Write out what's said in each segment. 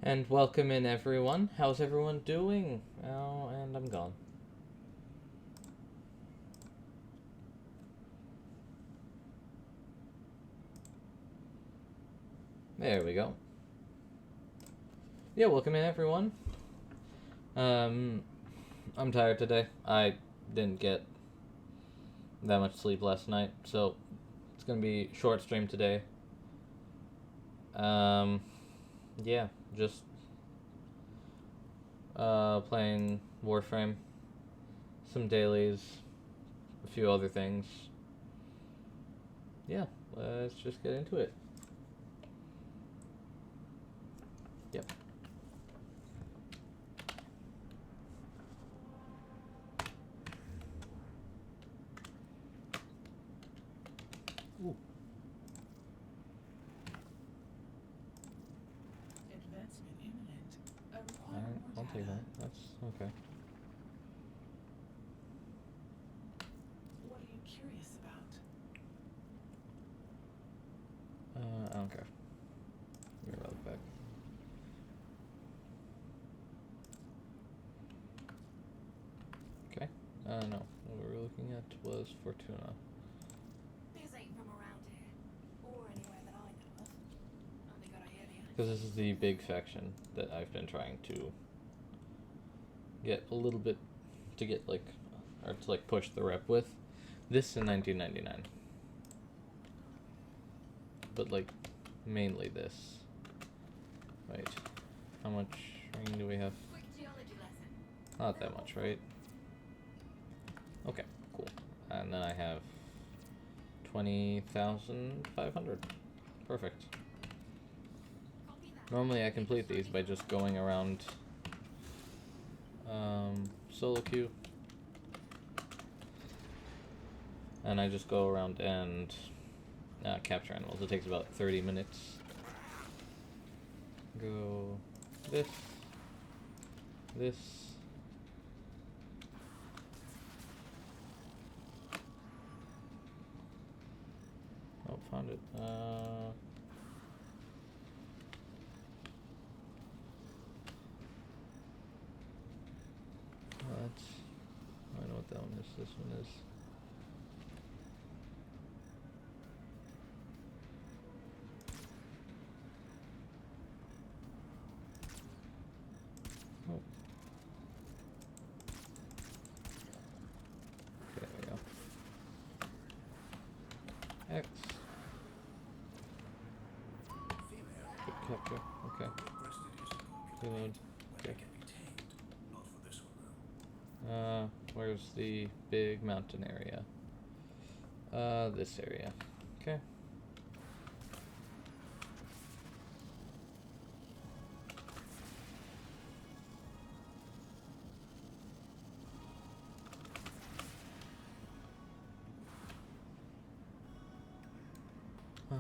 And welcome in, everyone. How's everyone doing? Oh, and I'm gone. There we go. Yeah, welcome in, everyone. Um, I'm tired today. I didn't get that much sleep last night, so it's gonna be short stream today. Um, yeah, just playing Warframe, some dailies, a few other things. Yeah, let's just get into it. Yep. Ooh. Advancement imminent. Alright, I'll take that. That's okay. What are you curious about? I don't care. Give me a relic back. Okay. No. What we were looking at was Fortuna. This ain't from around here, or anywhere that I know of. Only got a head in. Because this is the big faction that I've been trying to get a little bit to get or to push the rep with. This in 1999. But mainly this. Wait, how much ring do we have? Quick geology lesson. Not that much, right? Okay, cool. And then I have 20,500. Perfect. Copy that. Normally I complete these by just going around solo queue. And I just go around and capture animals. It takes about 30 minutes. Go this. Oh, found it. That's. I know what that one is. This one is. Oh. Okay, there we go. X. Good capture. Okay. Reload. Okay. Where's the big mountain area? This area. Okay. Huh.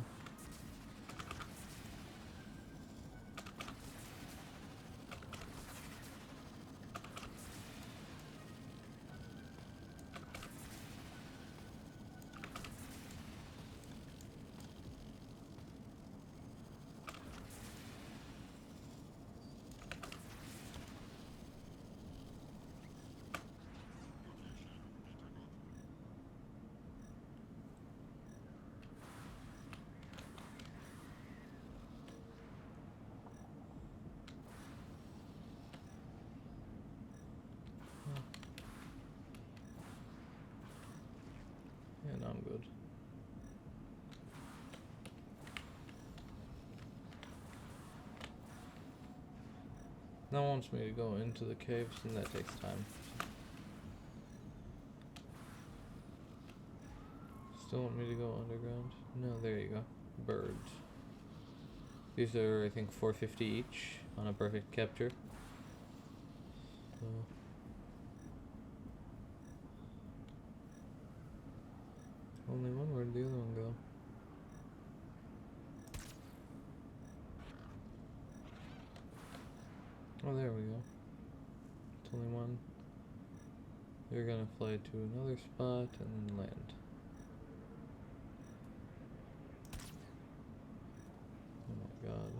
Yeah, no, I'm good. Now wants me to go into the caves, and that takes time. Still want me to go underground? No, there you go. Birds. These are, I think, 450 each on a perfect capture. So. Only one, where'd the other one go? Oh, there we go. It's only one. You're gonna fly to another spot and land. Oh my god.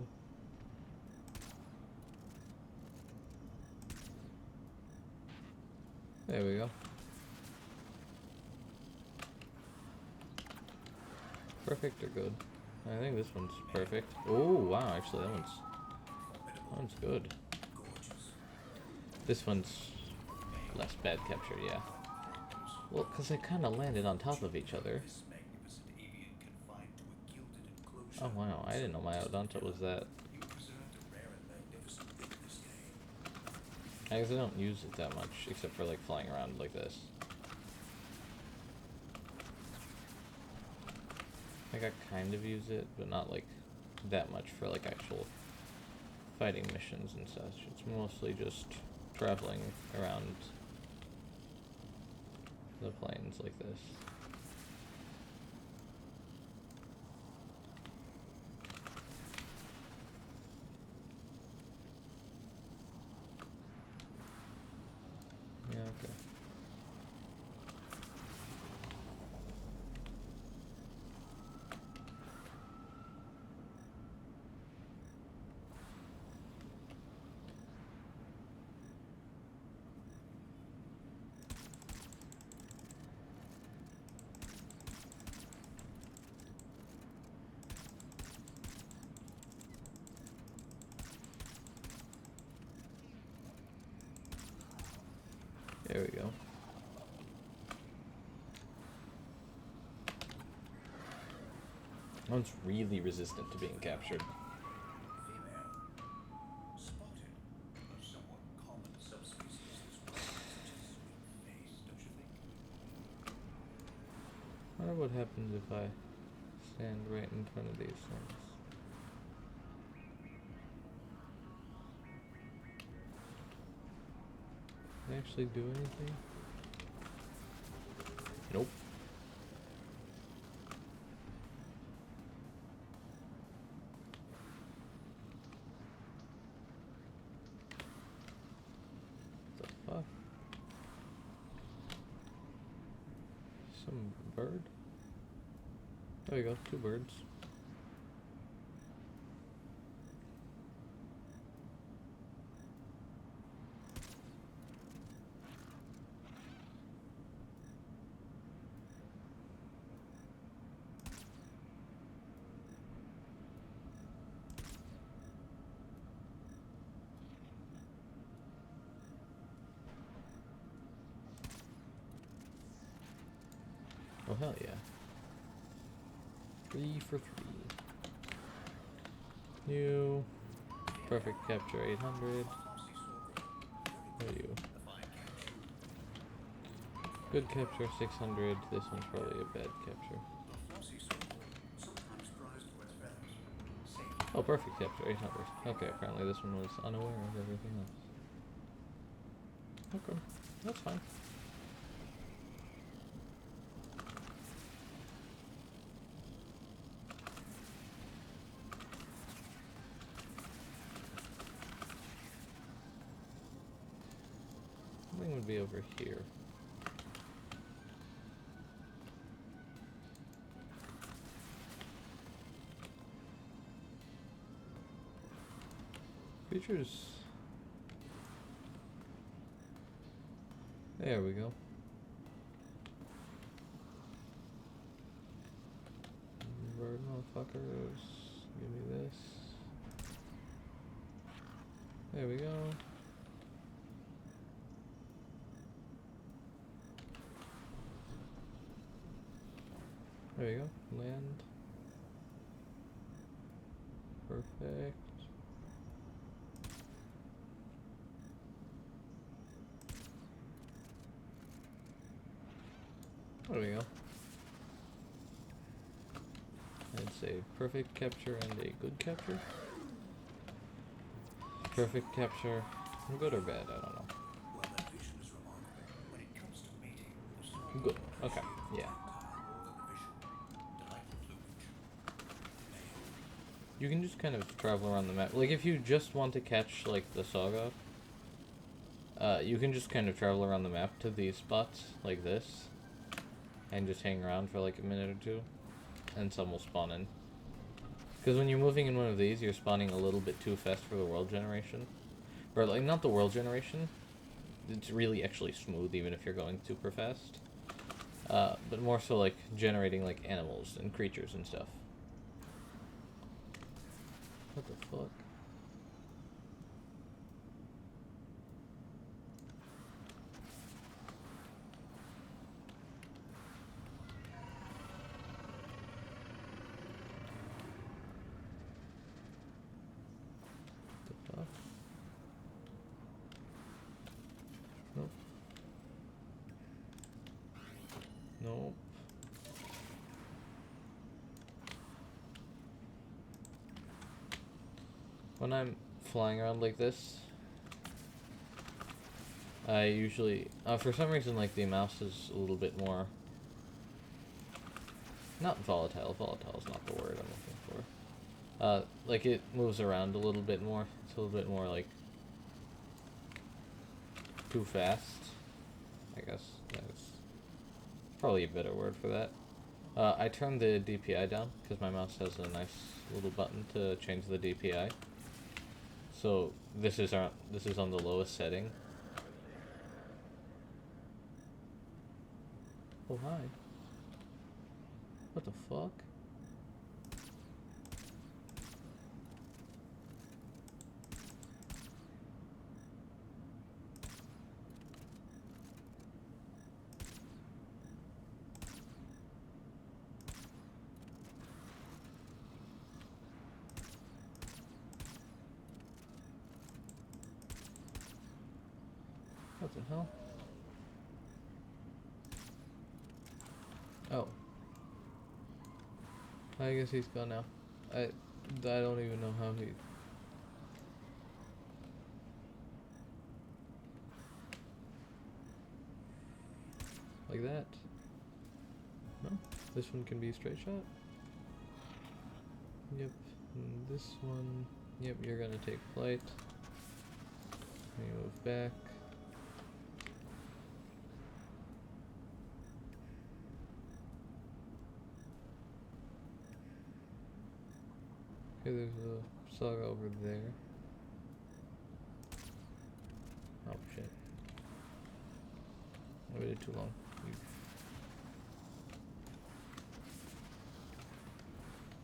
There we go. Perfect or good? I think this one's perfect. Oh wow, actually that one's good. This one's less bad capture, yeah. Well, because they kind of landed on top of each other. Oh wow, I didn't know my Odonta was that. I guess I don't use it that much, except for like flying around like this. Like I kind of use it, but not like that much for like actual fighting missions and such. It's mostly just traveling around the plains like this. Yeah, okay. There we go. One's really resistant to being captured. I wonder what happens if I stand right in front of these things. They actually do anything? Nope. What the fuck? Some bird? There we go, 2 birds. Oh hell yeah. 3 for 3. New. Perfect capture 800. What are you? Good capture 600. This one's probably a bad capture. Oh, perfect capture 800. Okay, apparently this one was unaware of everything else. Okay, that's fine. Something would be over here. Creatures. There we go. Bird motherfuckers. Give me this. There we go. There you go. Land. Perfect. There we go. I'd say perfect capture and a good capture. Perfect capture. Good or bad? I don't know. Good. Okay. Yeah. You can just kind of travel around the map. Like, if you just want to catch, like, the Saga, you can just kind of travel around the map to these spots, like this, and just hang around for, like, a minute or two, and some will spawn in. Because when you're moving in one of these, you're spawning a little bit too fast for the world generation. Or, like, not the world generation, it's really actually smooth even if you're going super fast. But more so like generating like animals and creatures and stuff. What the fuck? The fuck? Nope. Nope. When I'm flying around like this, I usually, for some reason, like the mouse is a little bit more, not volatile. Volatile is not the word I'm looking for. Like it moves around a little bit more. It's a little bit more like too fast. I guess that's probably a better word for that. I turned the DPI down because my mouse has a nice little button to change the DPI. So this is on the lowest setting. Oh hi. What the fuck? What the hell? Oh. I guess he's gone now. I don't even know how he... Like that? No? This one can be straight shot? Yep. And this one... Yep, you're gonna take flight. Let me move back. Okay, there's a saga over there. Oh shit. I waited too long.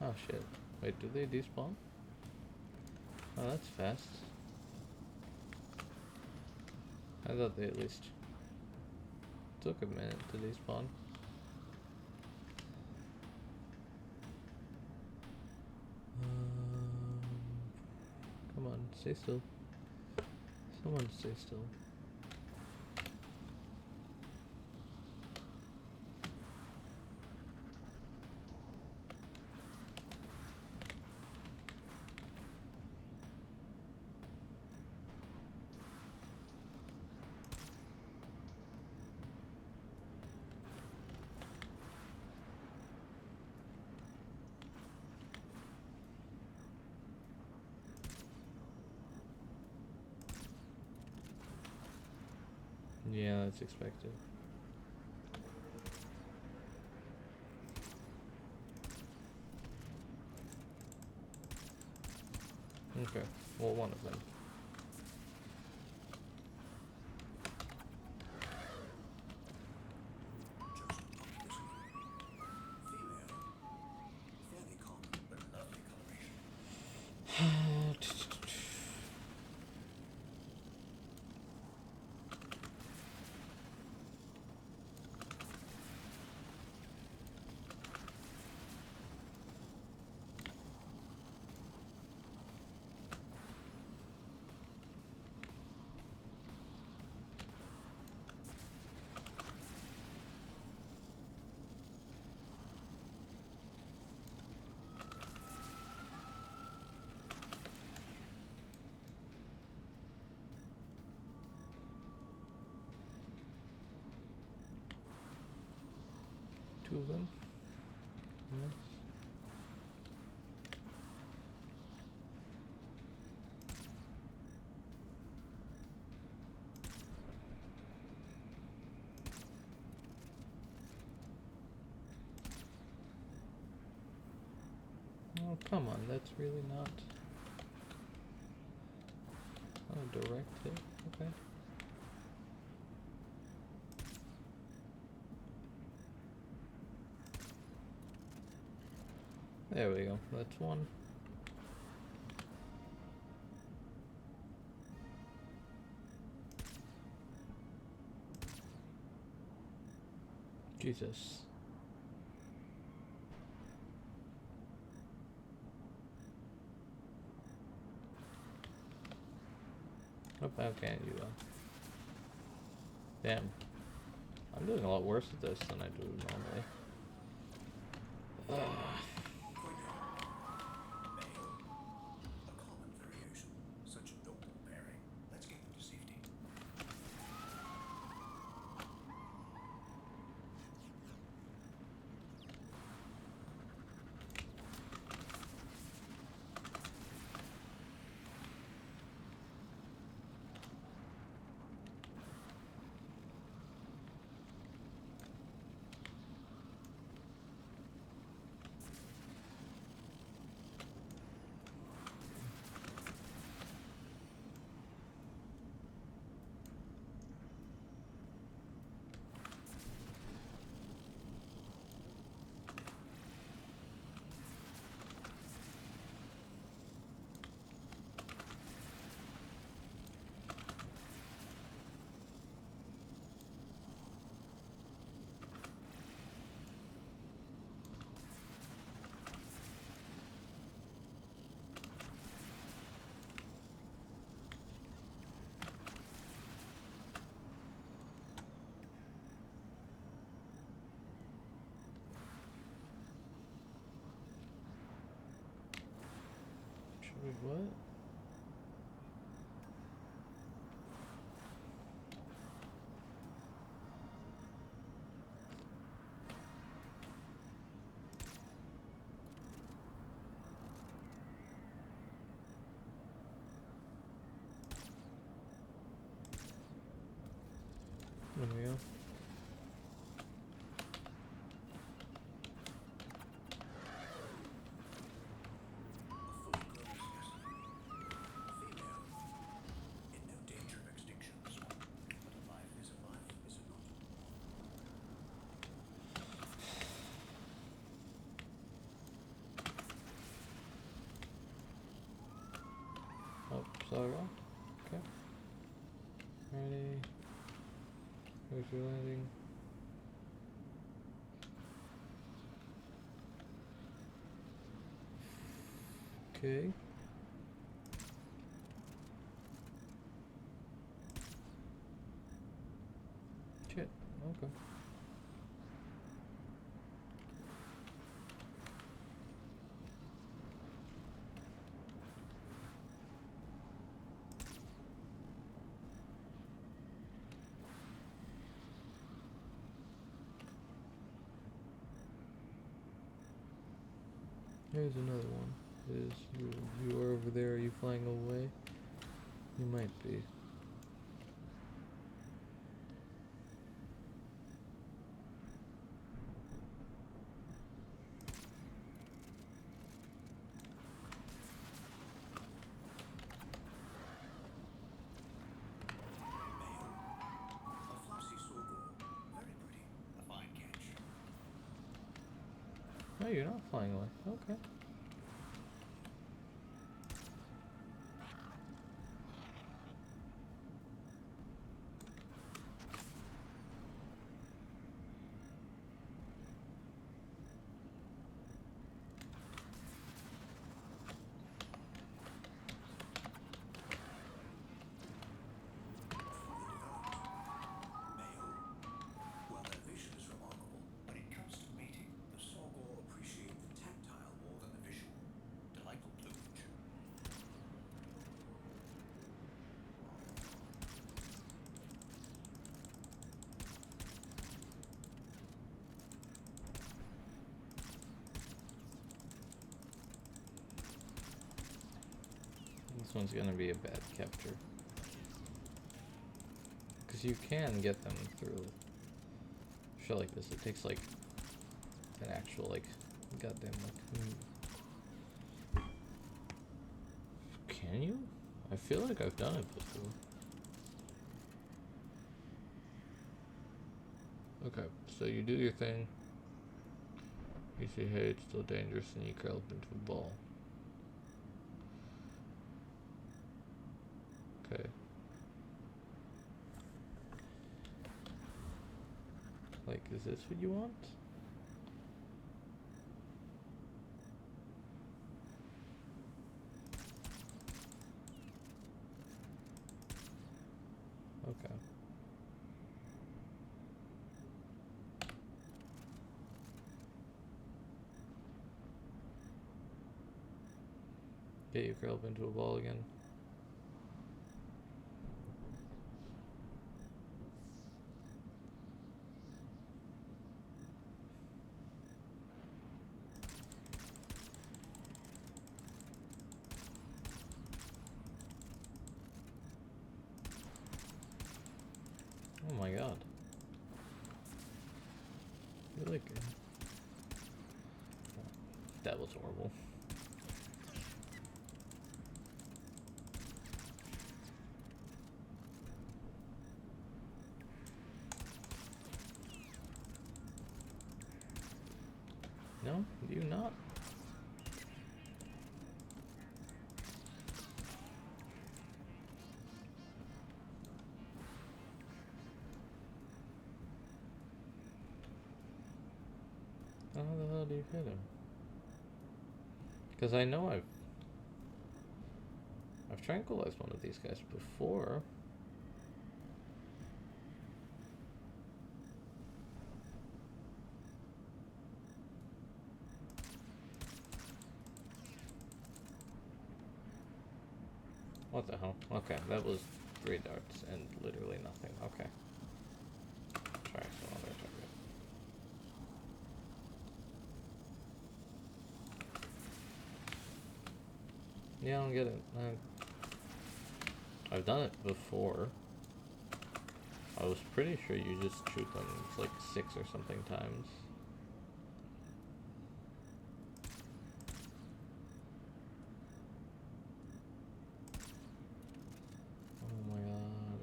Oh shit. Wait, do they despawn? Oh, that's fast. I thought they at least took a minute to despawn. Come on, stay still. Someone stay still. Yeah, that's expected. Okay, well, one of them. Two of them. Yes. Oh, come on, that's really not a direct hit. Okay. There we go. That's one. Jesus. Oh, how can you? Damn. I'm doing a lot worse at this than I do normally. A common variation. Such a noble pairing. Let's get them to safety. Wait, what? There we go. A full-grown specimen. Female. In no danger of extinction. But a life is a life, is it not? Oh, sorry. Okay. Ready. Where's your landing? Okay. Shit. Okay. Here's another one. Is you are over there? Are you flying away? You might be. Male. A flossy sorghum. Very pretty. A fine catch. No, you're not flying away. Okay. Male. While their vision is remarkable, when it comes to mating, the sorghum appreciate the tactile more than the visual. Delightful plumage. This one's gonna be a bad capture. Because you can get them through a show like this. It takes like an actual like goddamn like. Can you? I feel like I've done it before. Okay, so you do your thing. You say, hey, it's still dangerous, and you curl up into a ball. Okay. Like, is this what you want? Okay. Get you curl up into a ball again. Oh my god. You're like... That was horrible. No? Do you not? How the hell do you hit him? Because I know I've tranquilized one of these guys before. What the hell? Okay, that was 3 darts and literally nothing. Okay. Try some other target. Yeah, I don't get it. I've done it before. I was pretty sure you just shoot them like 6 or something times. Oh my god.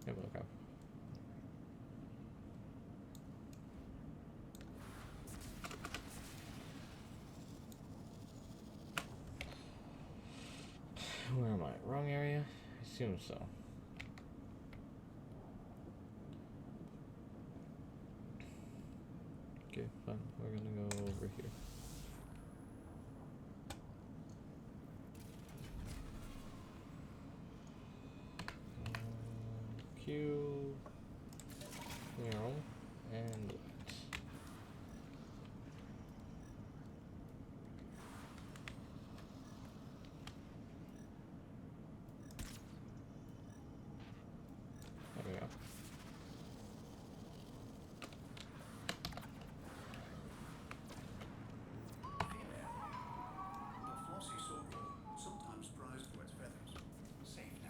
Yeah, but okay. Where am I? Wrong area? I assume so. Okay, fine. We're gonna go over here. Q, arrow, and light. There we go. Female. The flossy sorghum, sometimes prized for its feathers. Safe now.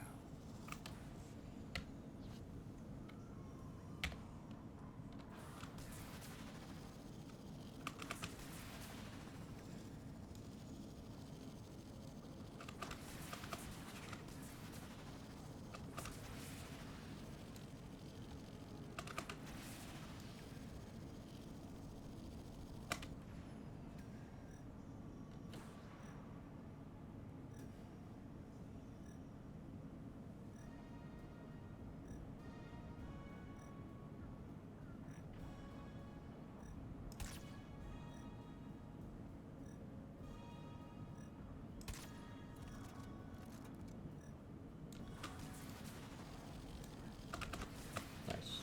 Nice.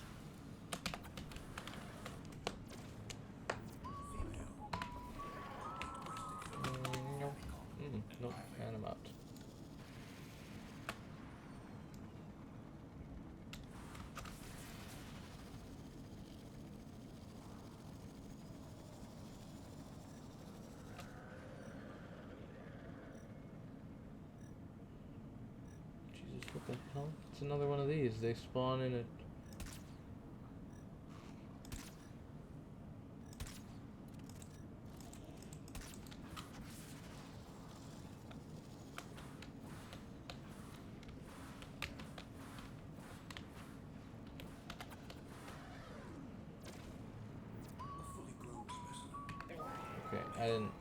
Nope. Nope. And I'm out. Jesus, what the hell? It's another one of these. They spawn in it. didn't.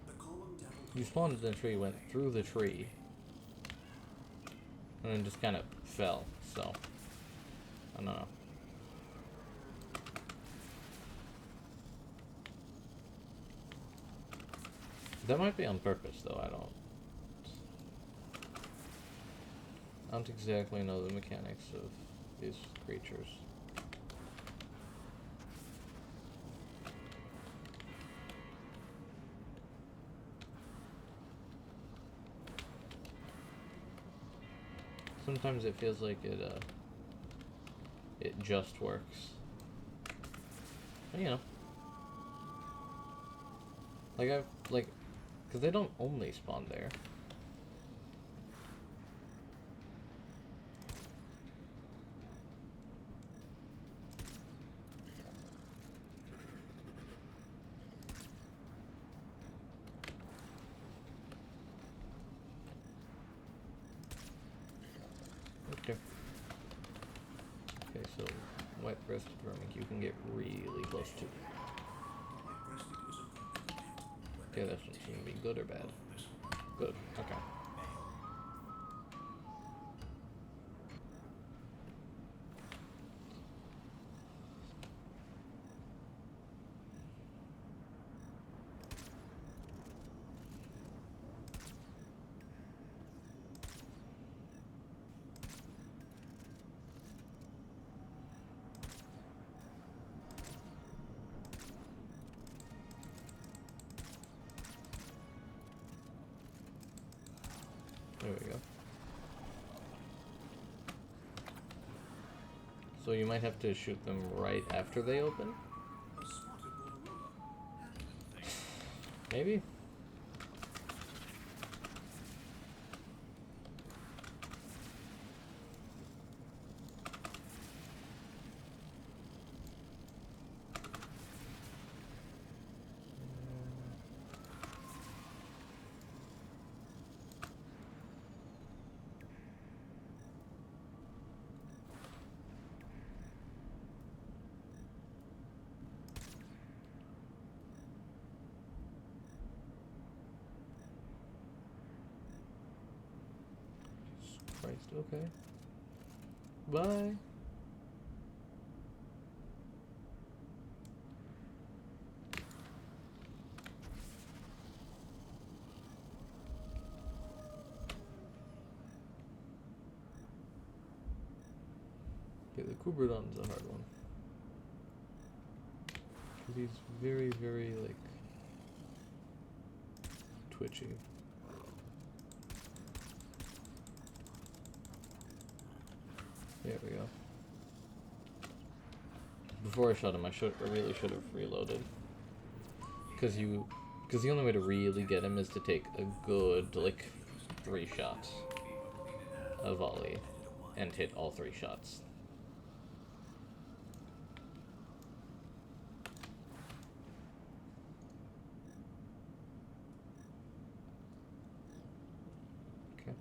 The column dabbled You spawned in the tree, went through the tree, and then just kind of fell. So I don't know. That might be on purpose, though. I don't exactly know the mechanics of these creatures. Sometimes it feels like it just works. But, you know, because they don't only spawn there. Okay. Okay, so wet-breasted vermin you can get really close to. breasted was a good intent. Okay, that's going to be good or bad. Good. Okay. There we go. So you might have to shoot them right after they open? A spotted Borderula. Handling things. Maybe? Christ, okay. Bye. Okay, the Kuberdon's a hard one. Because he's very, very, like, twitchy. There we go. Before I shot him, I really should have reloaded. Because the only way to really get him is to take a good, like, 3 shots of volley and hit all 3 shots. Okay.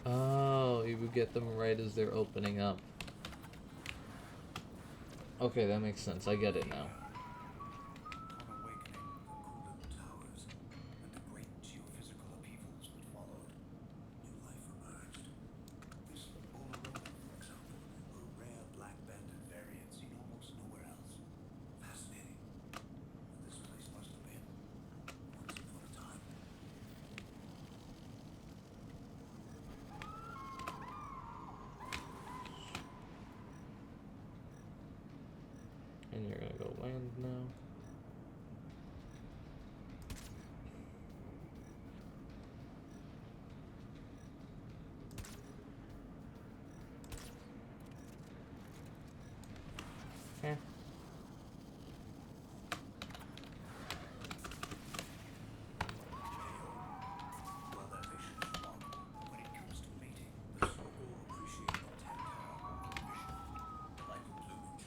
Oh, you would get them right as they're opening up. Okay, that makes sense. I get it now. On awakening, the Kulan towers, and the great geophysical upheavals that followed, new life emerged. This Borderula, for example, a rare black-banded variant seen almost nowhere else. Fascinating. What this place must have been, once upon a time. And you're gonna go land now. Okay. While their vision is remarkable, when it comes to mating, the Sorgor appreciate the tactile organ vision, delightful plumage.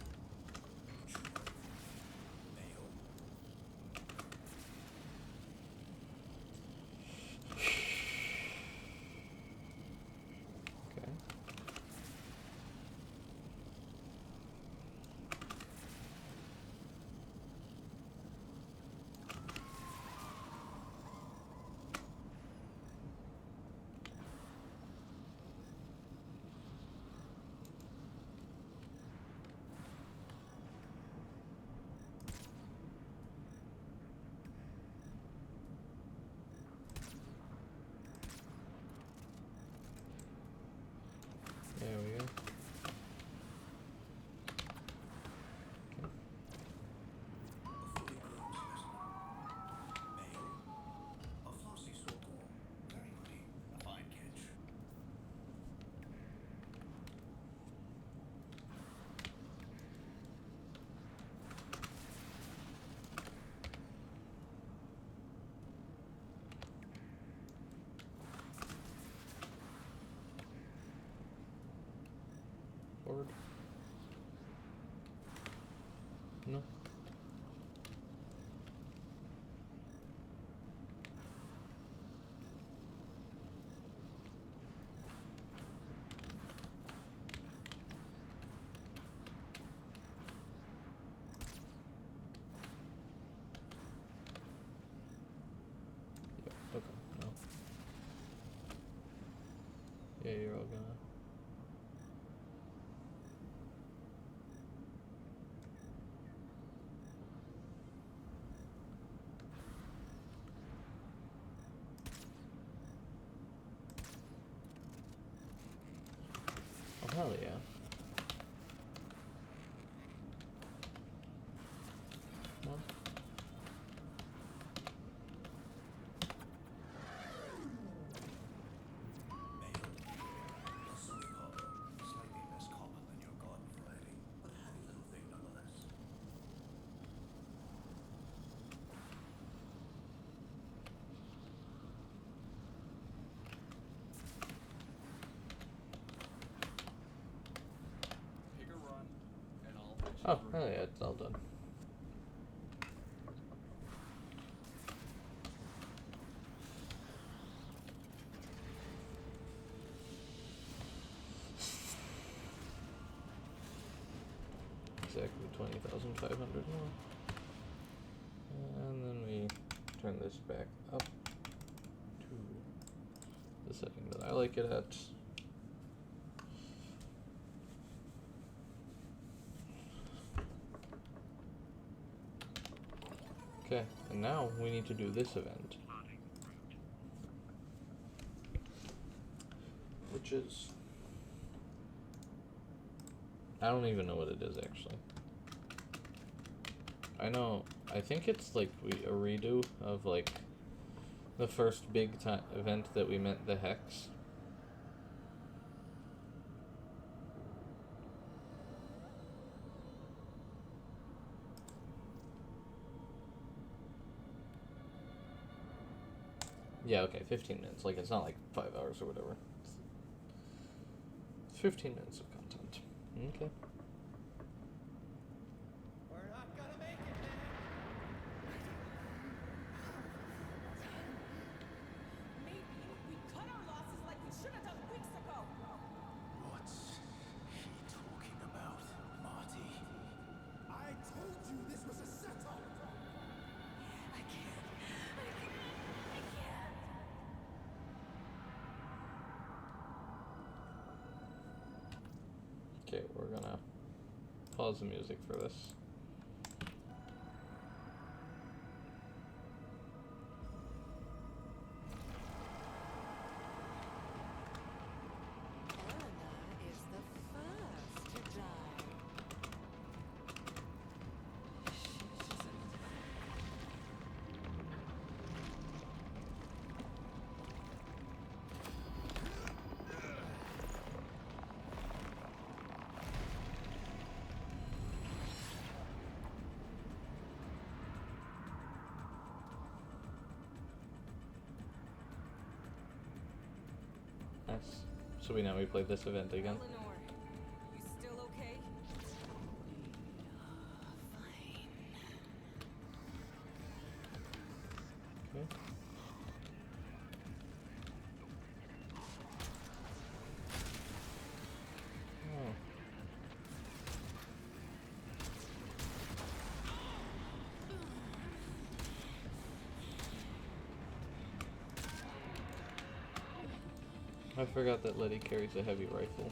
No. Yeah, okay, no. Yeah, you're all gonna. Oh, hell yeah. Well, A sunny copper, slightly less common than your garden variety, but a handy little thing nonetheless. Take a run, and I'll oh, hell yeah, it's all done. Exactly 20,500 more. And then we turn this back up to the setting that I like it at. Okay, and now we need to do this event. Which is... I don't even know what it is, actually. I think it's like a redo of like the first big event that we met the Hex. Yeah, okay, 15 minutes. Like, it's not like 5 hours or whatever. It's 15 minutes of content. Okay. We're not gonna make it, man. Maybe we cut our losses like we should have done weeks ago. What's he talking about, Marty? I told you this was a setup! I can't. Okay, we're gonna pause the music for this. Elena is the first to die. Nice. So we played this event again. Eleanor, you still okay? Fine. Okay. Oh. I forgot that Letty carries a heavy rifle.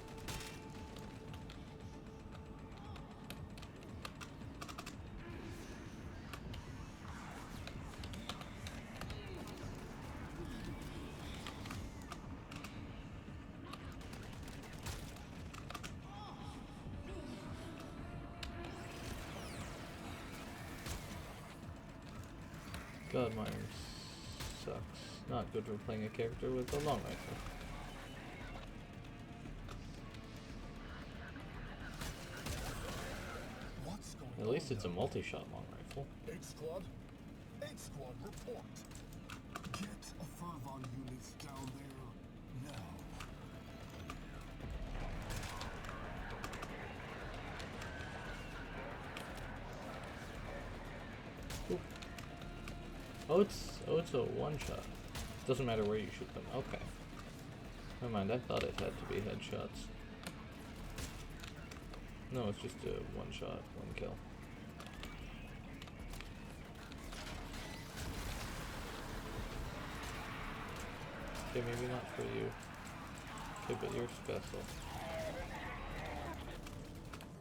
God, mine sucks. Not good for playing a character with a long rifle. What's going At on least it's a now? multi-shot long rifle. 8 Squad? 8 Squad, report. Get a Fervon units down there now. Oop. Oh, it's a one shot. Doesn't matter where you shoot them. Okay. Never mind. I thought it had to be headshots. No, it's just a one shot, one kill. Okay, maybe not for you. Okay, but you're special.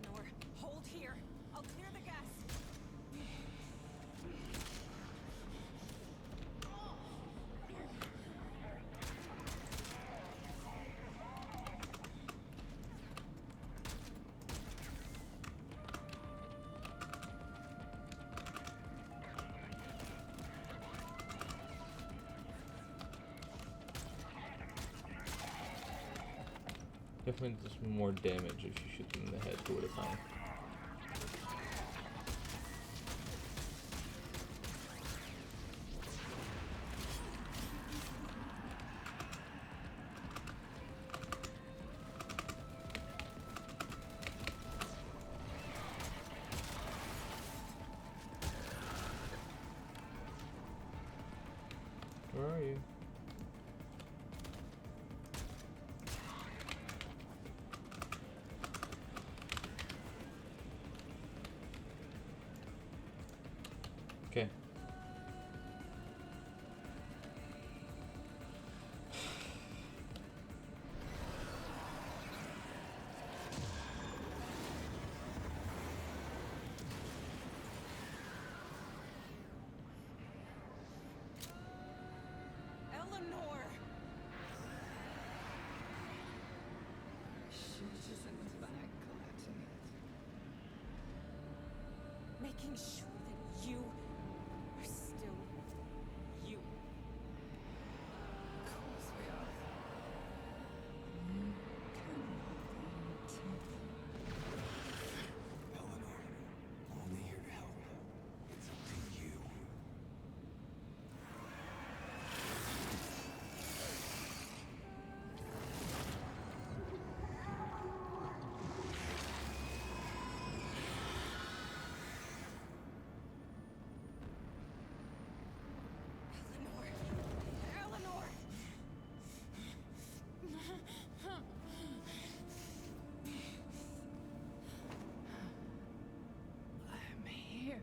Eleanor, hold here. I'll clear the gas. Definitely does more damage if you shoot them in the head two at a time. Where are you? Okay. Eleanor! She isn't back collecting it. Making sure that you are still you. Of course we are. You can Eleanor, I'm only here to help. It's up to you. Eleanor! Eleanor! I'm here.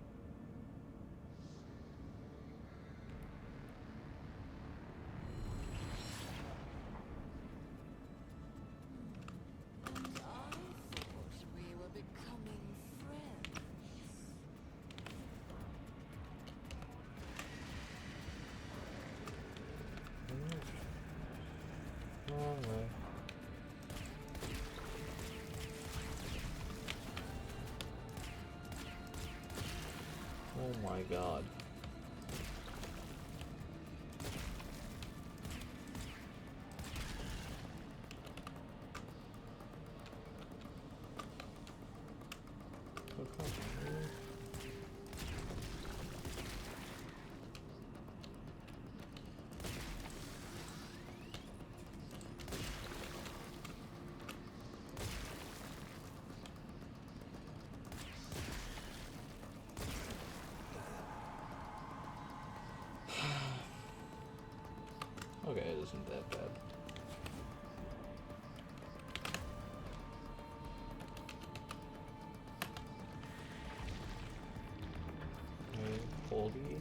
And I thought we were becoming friends. Wrong way. Oh my god. Oh, come on. Okay, it isn't that bad. Okay, Holdy.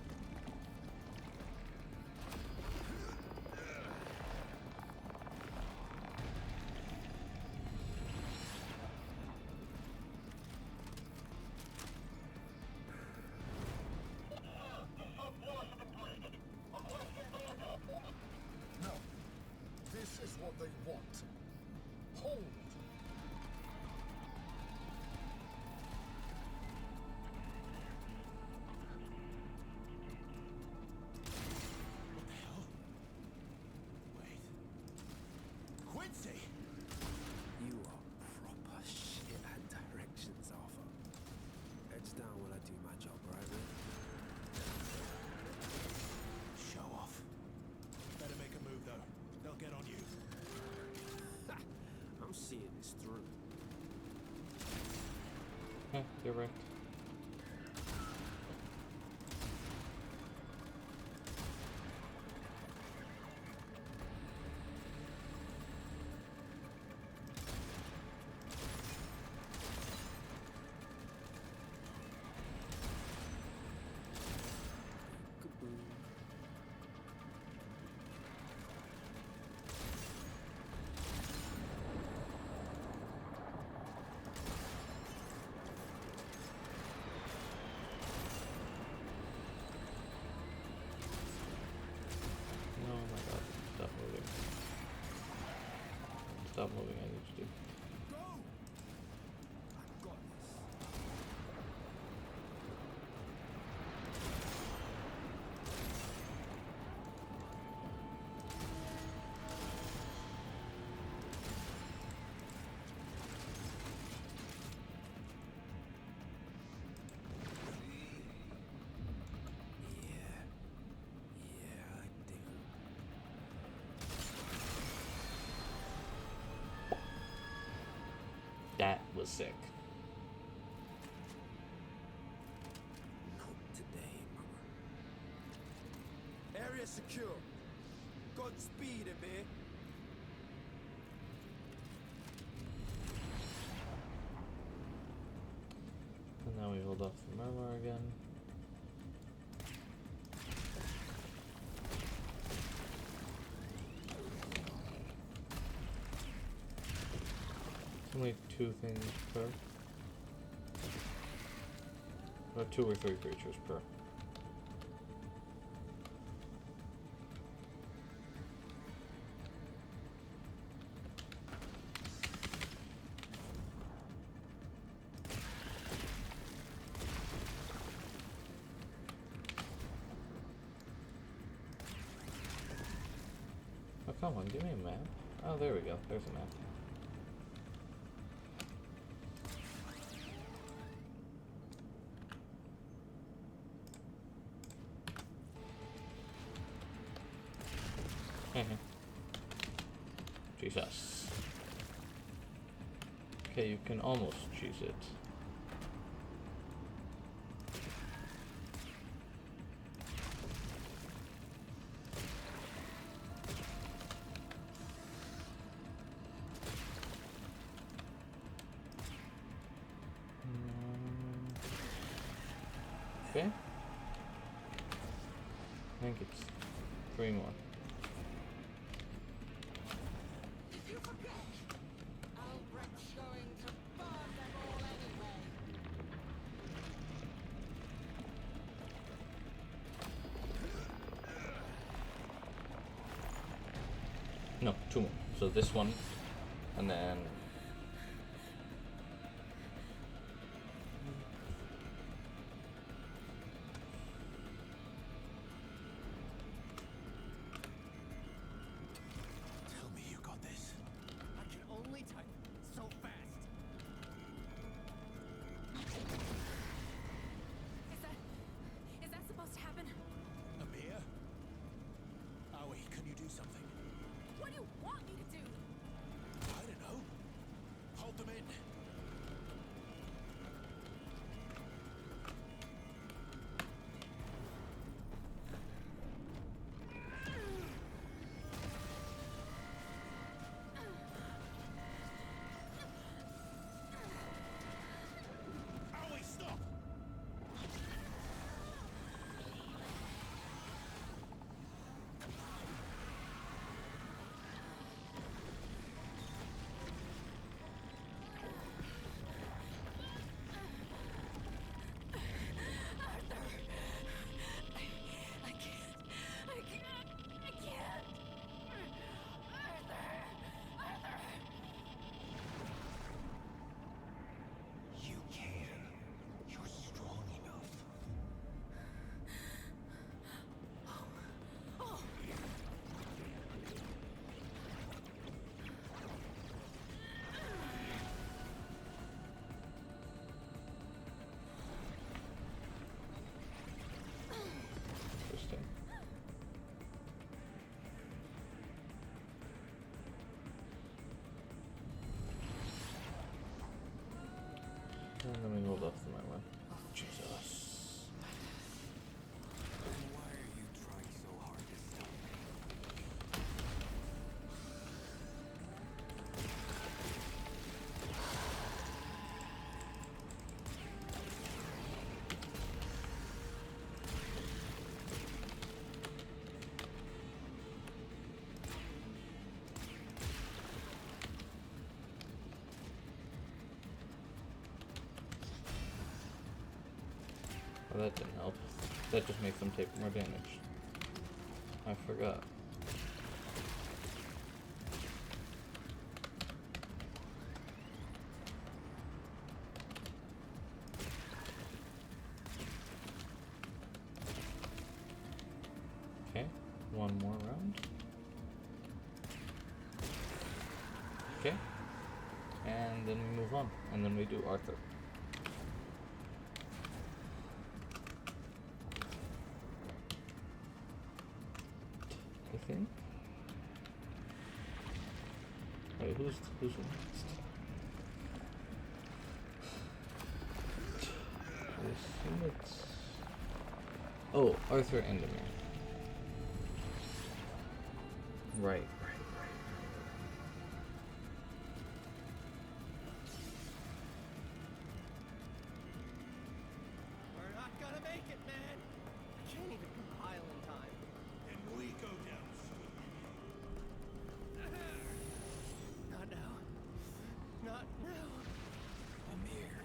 No. This is what they want. Hold. What the hell? Wait. Quincy! You are proper shit at directions, Arthur. Heads down while I do my job, right, man? Show off. Better make a move, though. They'll get on you. I'm seeing this through. Huh, you're right. was sick. Not today, mama. Area secure. Godspeed, Amir. And now we hold off the murmur again. It's only 2 things per. Or 2 or 3 creatures per. Oh, come on, give me a map. Oh, there we go. There's a map. Jesus. Okay, you can almost choose it. Okay. I think it's 3 more. Did you forget? Albrecht's going to burn them all anyway. No, 2 more. So this one, and then Tell me you got this. I can only type so fast. Is that supposed to happen? Amir? Aoi, can you do something? What do you want me to do? I don't know. Hold them in. Aoi, stop! I can't. Arthur. You can. You're strong enough. interesting. And then we hold off the murmur. Jesus. Why are you trying so hard to stop me? Well, that didn't help. That just makes them take more damage. I forgot. Okay, 1 more round. Okay. And then we move on. And then we do Arthur. I think. Wait, who's next? assume it's... Oh, Arthur Endermere. Right. We're not gonna make it, man. I can't even compile in time. And we go down soon. Not now. Not now. Amir,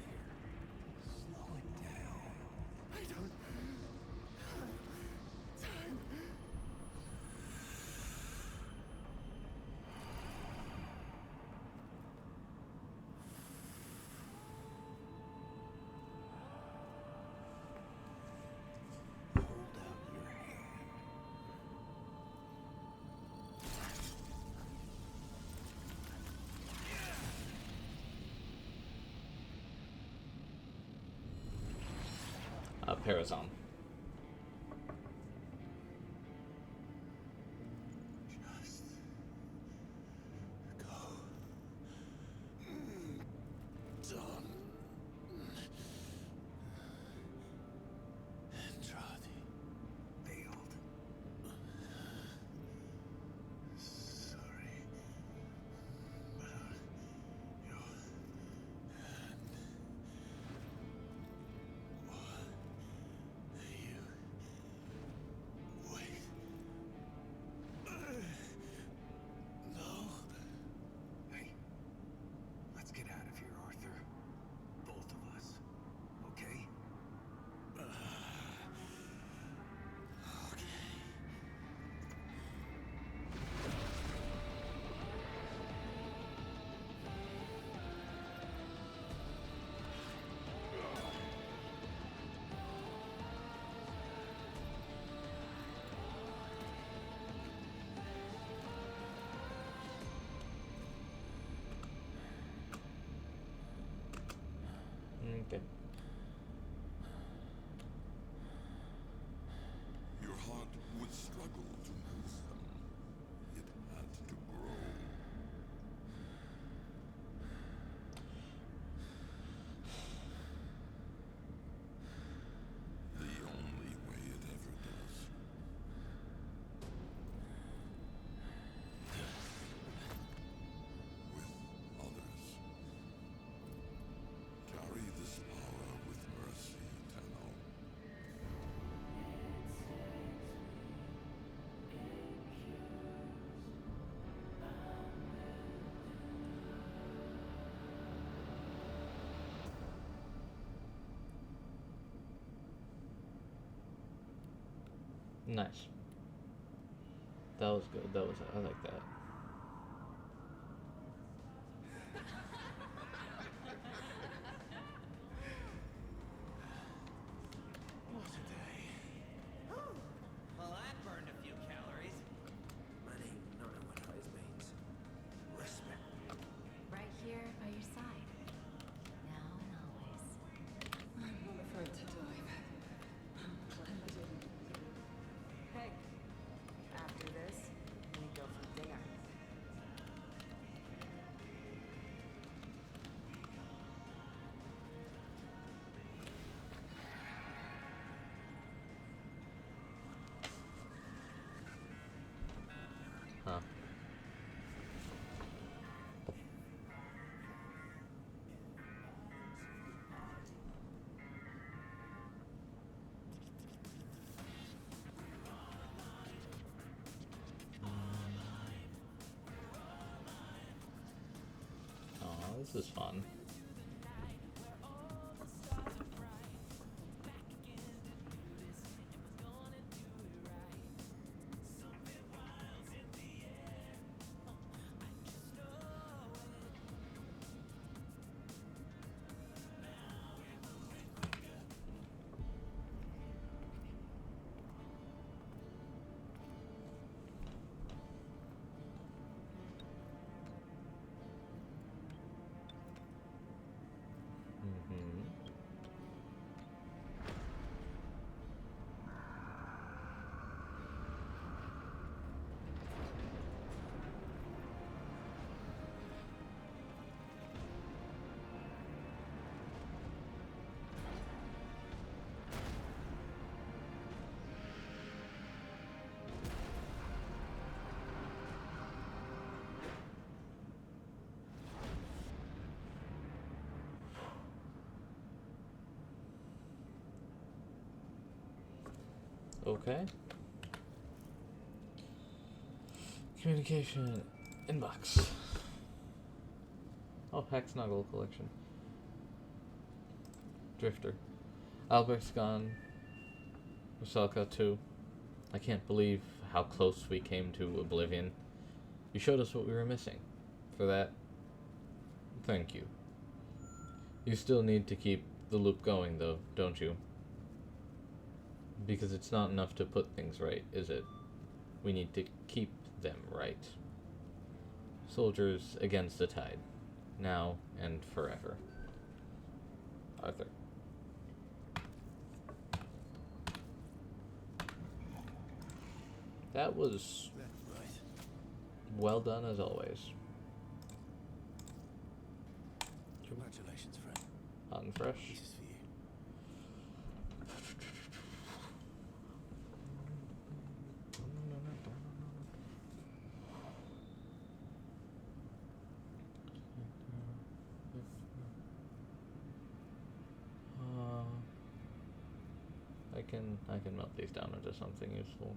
slow it down. I don't have time. Hold out your hand. Parazon. Just go. Done. Andrade failed. Sorry. But your hand you wait. No. Hey, let's get out of here, Arthur. Both of us. Okay? Okay. Okay. Your heart would struggle to lose them. It had to grow. The only way it ever does. With others. Carry this power with mercy, Tenno. Nice. That was good. That was... I like that. What a day. Well, that burned a few calories. Man ain't nothing without his mates. Respect. Right here by your side. Now and always. I'm not afraid to dive. I'm glad I didn't. Hey, after this, we go for dinner. Huh. Oh, this is fun. Okay. Communication inbox. Oh, Hack Snuggle collection. Drifter. Albert's gone. Rusalka too. I can't believe how close we came to oblivion. You showed us what we were missing. For that, thank you. You still need to keep the loop going though, don't you? Because it's not enough to put things right, is it? We need to keep them right. Soldiers against the tide. Now and forever. Arthur. That was Right. well done as always. Congratulations, friend. Hot and fresh. This is for you. I can melt these down into something useful.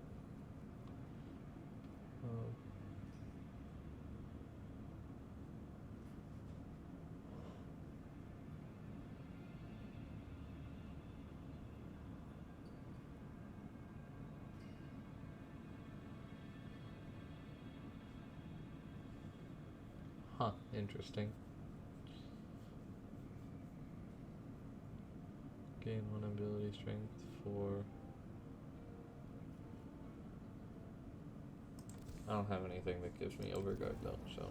Huh, interesting. Gain 1 ability strength for... I don't have anything that gives me overguard though, so...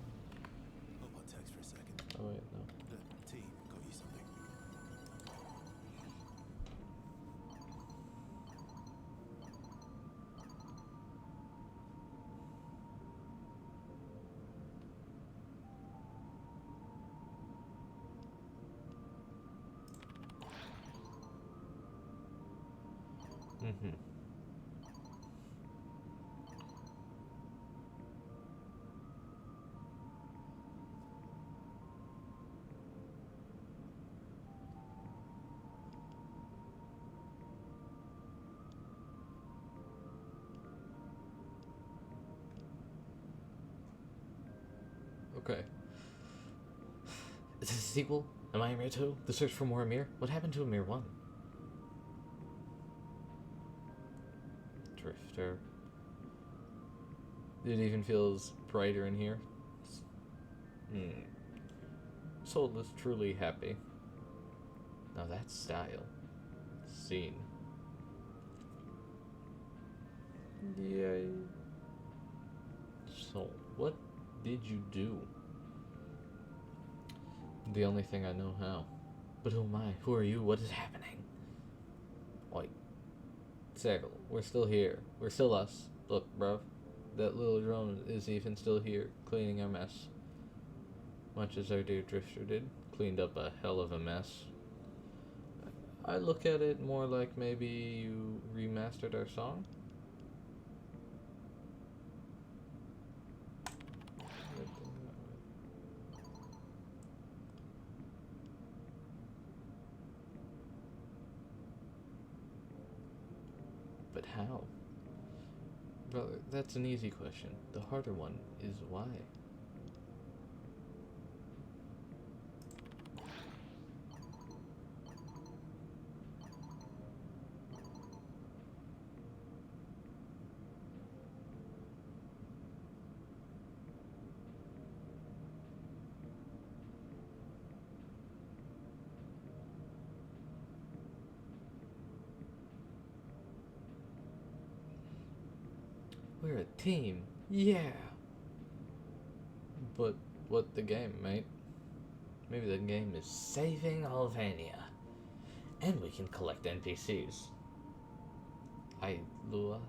Hop on text for a second. Oh wait, no. The team got you something. Mm-hmm. Okay. Is this a sequel? Am I Ymir 2? The search for more Ymir? What happened to Ymir 1? Drifter. It even feels brighter in here. Soul is truly happy. Now that's style. Scene. Yay. Soul, what did you do? The only thing I know how. But who am I? Who are you? What is happening? Wait. Sagel, we're still here. We're still us. Look, bruv. That little drone is even still here, cleaning our mess. Much as our dear Drifter did. Cleaned up a hell of a mess. I look at it more like maybe you remastered our song. But how? Brother, that's an easy question. The harder one is why. We're a team. Yeah. But what the game, mate? Maybe the game is saving Alvania. And we can collect NPCs. Lua.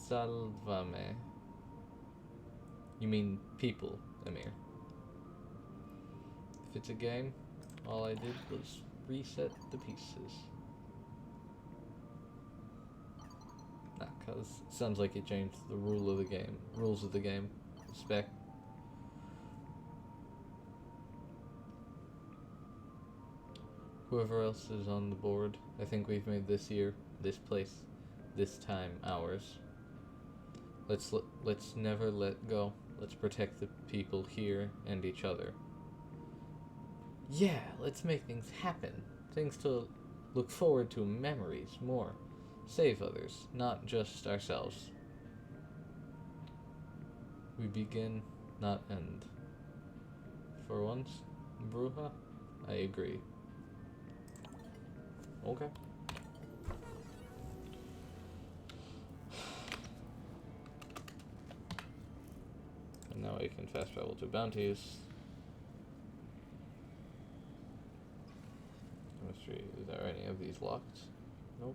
Salvame. You mean people, Ymir. If it's a game, all I did was reset the pieces. Because it sounds like it changed the rules of the game. Spec. whoever else is on the board. I think we've made this year, this place, this time ours. Let's never let go. Let's protect the people here and each other. Yeah, let's make things happen. Things to look forward to, memories, more. Save others, not just ourselves. We begin, not end. For once, Bruja, I agree. Okay. And now I can fast travel to bounties. Chemistry, are any of these locked? Nope.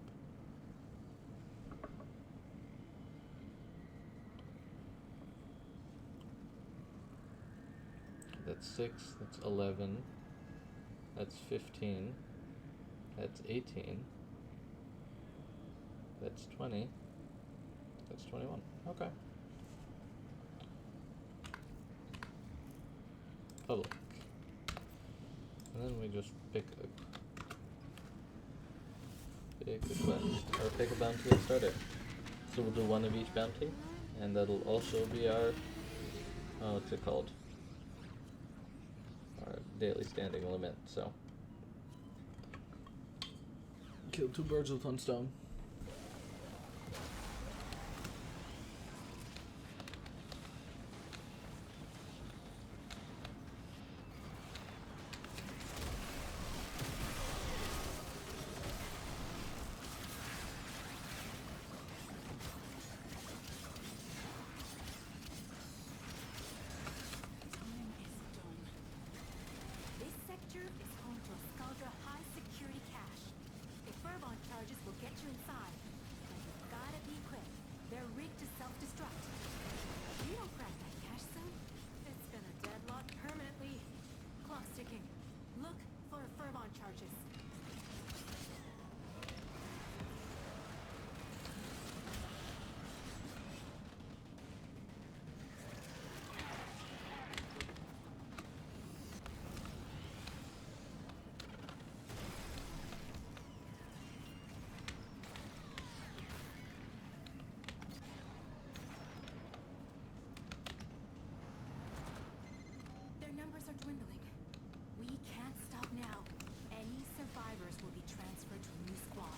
That's 6, that's 11, that's 15, that's 18, that's 20, that's 21. Okay. Public. And then we just pick a quest, or pick a bounty and start it. So we'll do one of each bounty, and that'll also be our, what's it called? Our daily standing limit, so. Kill 2 birds with 1 stone. Time is done. This sector is home to a Skuldra high-security cache. If Furbon charges will get you inside, but you've gotta be quick. They're rigged to self-destruct. If you don't crack that cache soon, it's gonna deadlock permanently. Clock's ticking. Look for Furbon charges. Their numbers are dwindling. We can't stop now. Any survivors will be transferred to a new squad.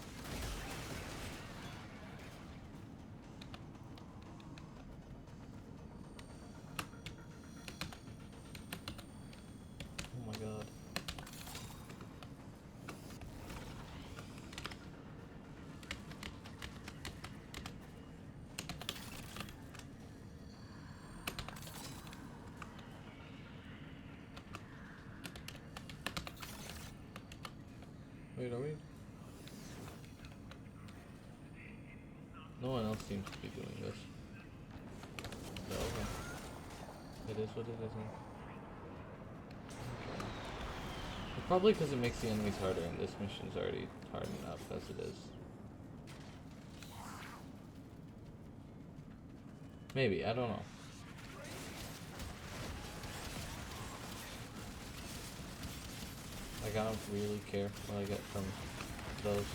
Oh my god. Wait, are we? No one else seems to be doing this. No, okay. It is what it is. Probably because it makes the enemies harder, and this mission's already hard enough as it is. Maybe, I don't know. Like, I don't really care what I get from those.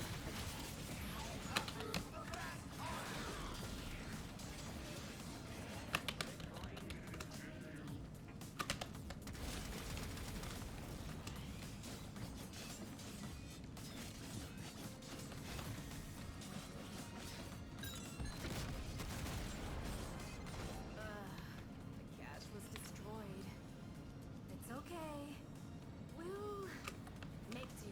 The cache was destroyed. It's okay. We'll make do.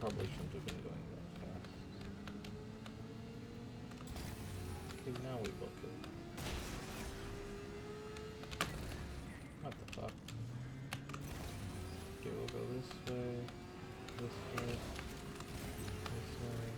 probably shouldn't have been going that fast. Okay, now we book it. What the fuck? Okay, we'll go this way, this way, this way.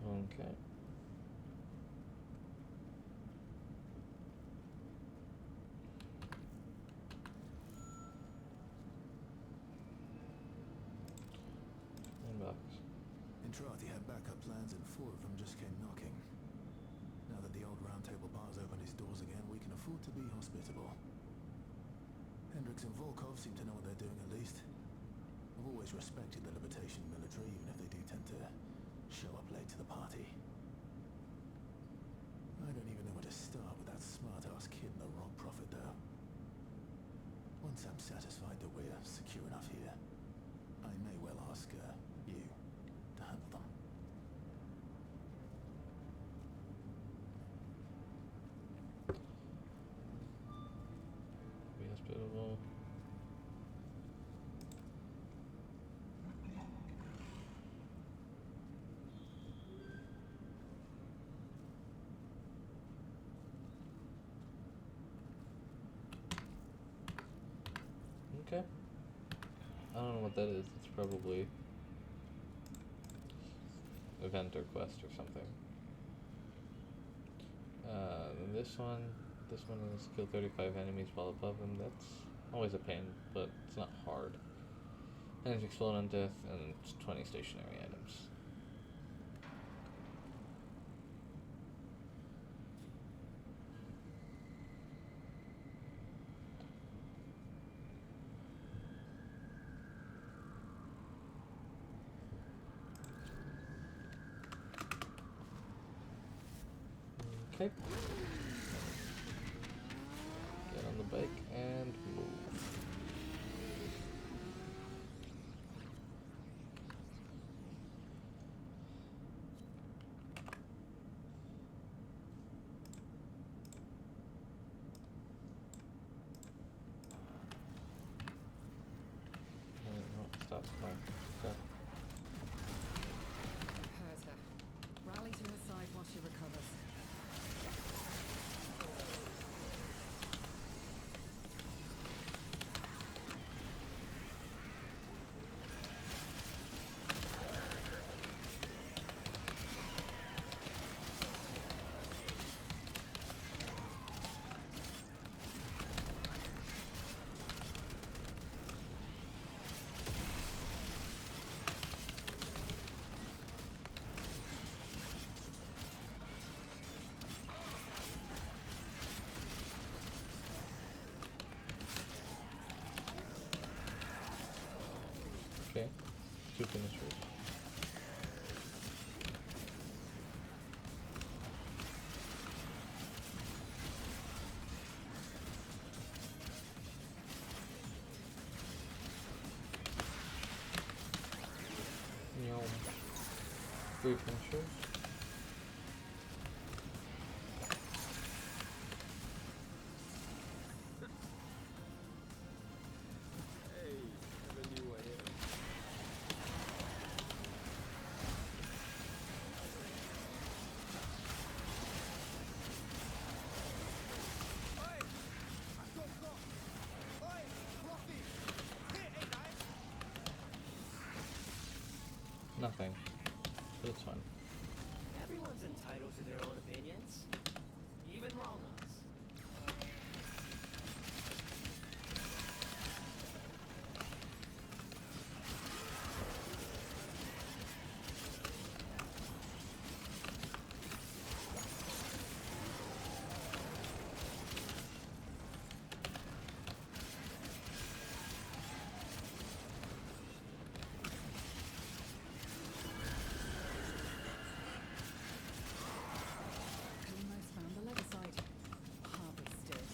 Okay. Inbox. Entrati had backup plans and 4 of them just came knocking. Now that the old Round Table bar's opened its doors again, we can afford to be hospitable. Hendricks and Volkov seem to know what they're doing at least. I've always respected the Libertation military, even if they do tend to show up late to the party. I don't even know where to start with that smart-ass kid and the Rock Prophet, though. Once I'm satisfied that we're secure enough here, I may well ask, you to handle them. Be hospitable. Okay. I don't know what that is. It's probably event or quest or something. This one is kill 35 enemies while above them. That's always a pain, but it's not hard. Enemies explode on death, and it's 20 stationary items. Okay. Get on the bike and move. No, stop. Stop. Hurt her. Rally to her side while she recovers. Okay. 2 finishers. Yum. 3 finishers. nothing. But it's fun. Everyone's entitled to their own opinions, even wrong ones. Almost found the leather site. Harvested.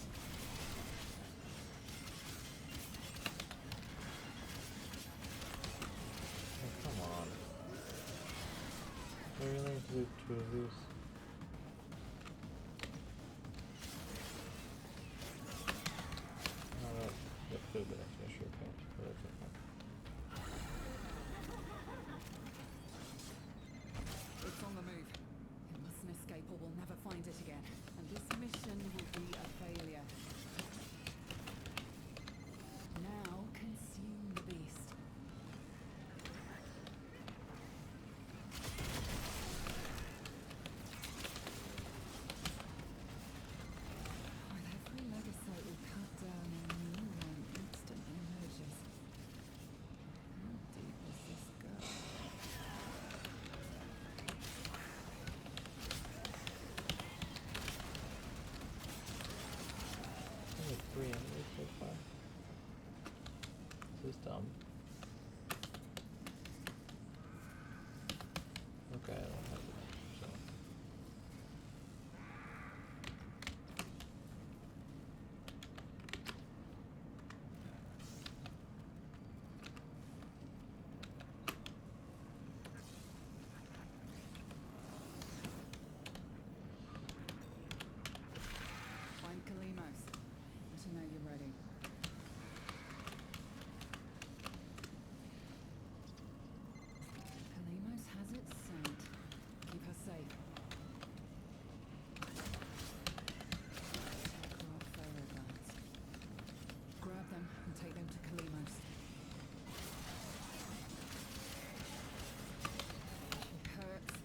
Oh, come on. I really need to do 2 of these. Oh, that could have been a finisher paint, but that's okay. It's on the move. It mustn't escape or we'll never find it again. And this mission will be a failure. Now consume the beast. With every legacy we cut down, a new one instantly emerges. How deep does this go? Only 3 enemies so far. This is dumb. Okay, I don't have it, so. Find Kalimos. Let her know you're ready. Kalimos has its scent. Keep her safe. Grab ferroglands. Grab them and take them to Kalimos. She hurts.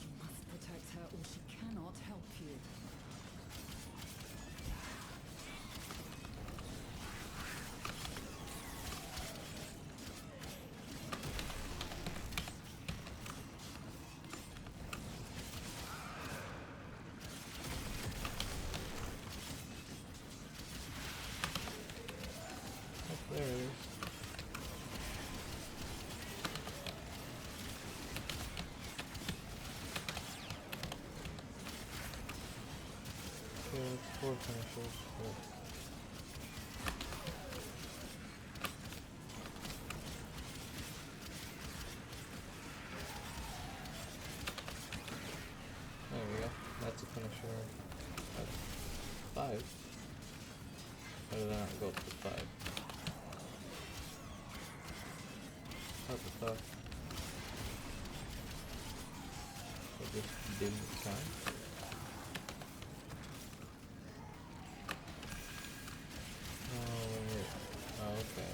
You must protect her or she cannot help you. Oh, there it is. Okay, it's 4 finishers, but there we go. That's a finisher. That's 5. Why did I not go up to 5? What the fuck? It just didn't count. Oh, wait. Oh, okay.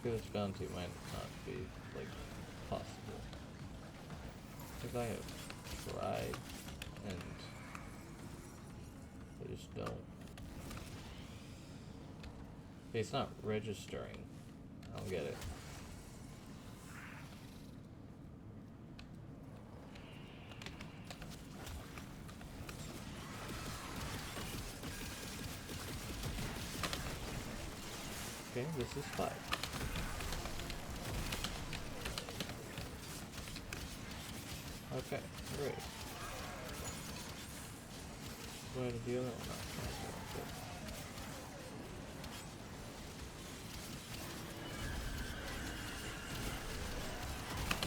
Well, this bounty might not be, like, possible. Because I have tried, and I just don't. It's not registering. I don't get it. Okay, this is 5. Okay, great. Why did the other one not count? Good.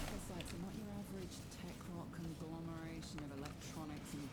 The sites are not your average tech rock conglomeration of electronics and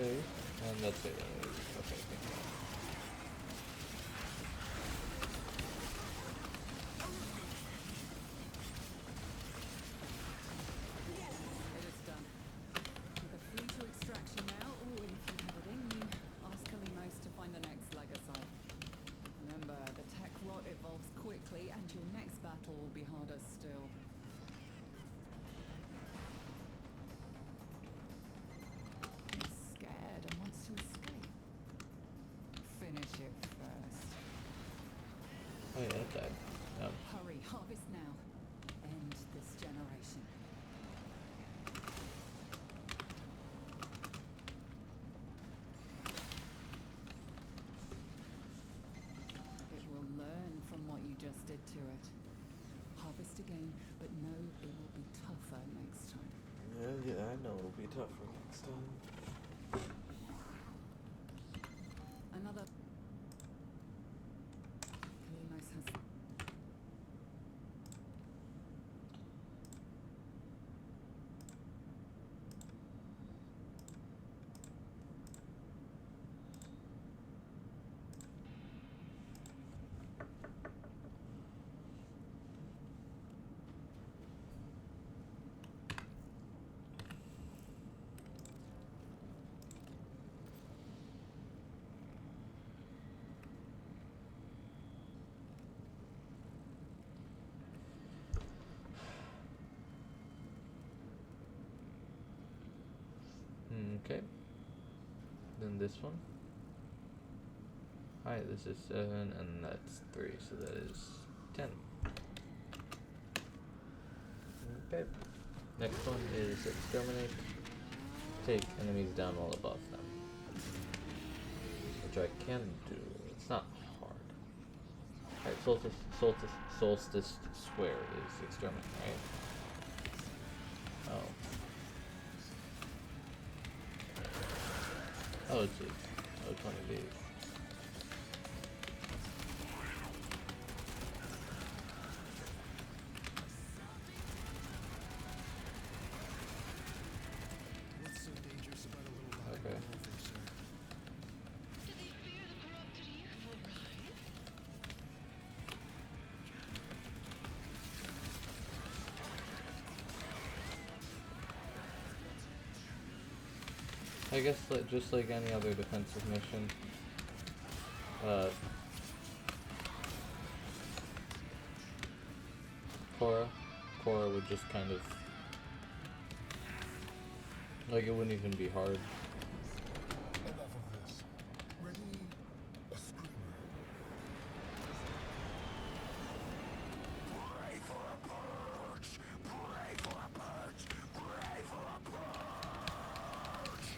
Okay, and that's it. Okay, thank God. It is done. With a flee to extraction now, or if you have it in you, ask Kalimos to find the next Legasite. Remember, the tech rot evolves quickly, and your next battle will be harder still. He's scared and wants to escape. Finish it first. Oh yeah, that died. Hurry, harvest now. End this generation. It will learn from what you just did to it. Harvest again, but know it will be tougher next time. Yeah, I know it'll be tougher next time. Another. Kalimos has. Okay. Then this one. Hi, this is 7, and that's 3, so that is 10. Okay. Next one is exterminate. Take enemies down while above them. Which I can do. It's not hard. Alright, Solstice Square is exterminate, right? Oh. Oh, it's one of these. What's so dangerous about a little line Okay. over, sir? Do they fear the corrupted evil, right? I guess just like any other defensive mission, Cora would just kind of, like, it wouldn't even be hard. Enough of this. Ready? A screamer. Pray for a purge! Pray for a purge! Pray for a purge!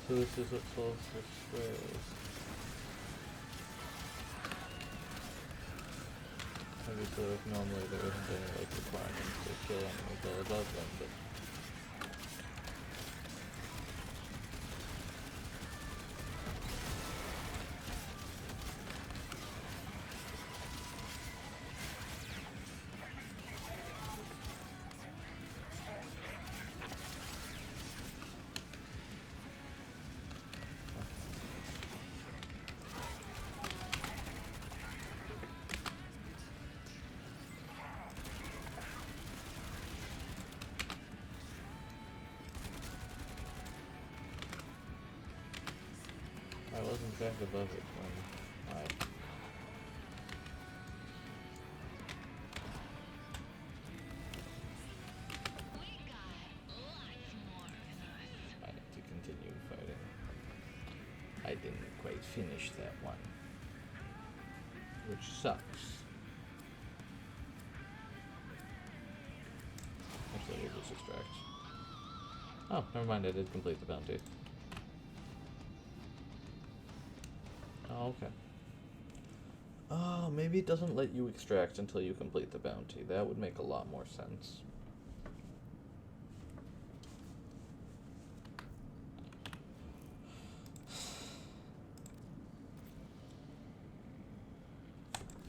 So this is what Solstice Square is. Obviously, like, normally there isn't any, like, requirements to kill enemies all above them, but... I wasn't back above it when I... I had to continue fighting. I didn't quite finish that one. Which sucks. Actually, we'll just extract. Oh, never mind, I did complete the bounty. Oh, okay. Oh, maybe it doesn't let you extract until you complete the bounty. That would make a lot more sense.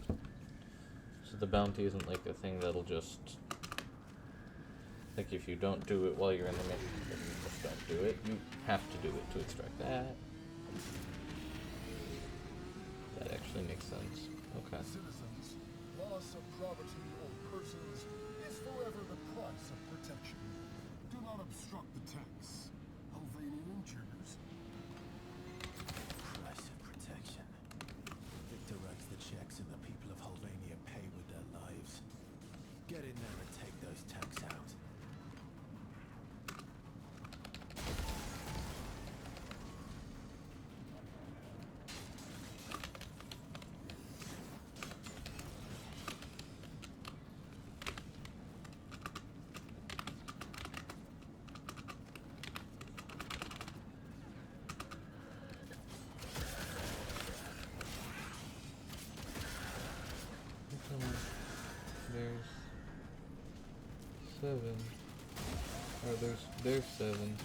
So the bounty isn't like a thing that'll just... Like if you don't do it while you're in the mission, then you just don't do it. You have to do it to extract that. That actually makes sense. Okay. Citizens, loss of property or persons is forever the price of protection. Do not obstruct the tanks. Helvanian intruders. Price of protection. Victor writes the checks and the people of Helvania pay with their lives. Get in there and take those tanks out. There's 7. Or there's 7.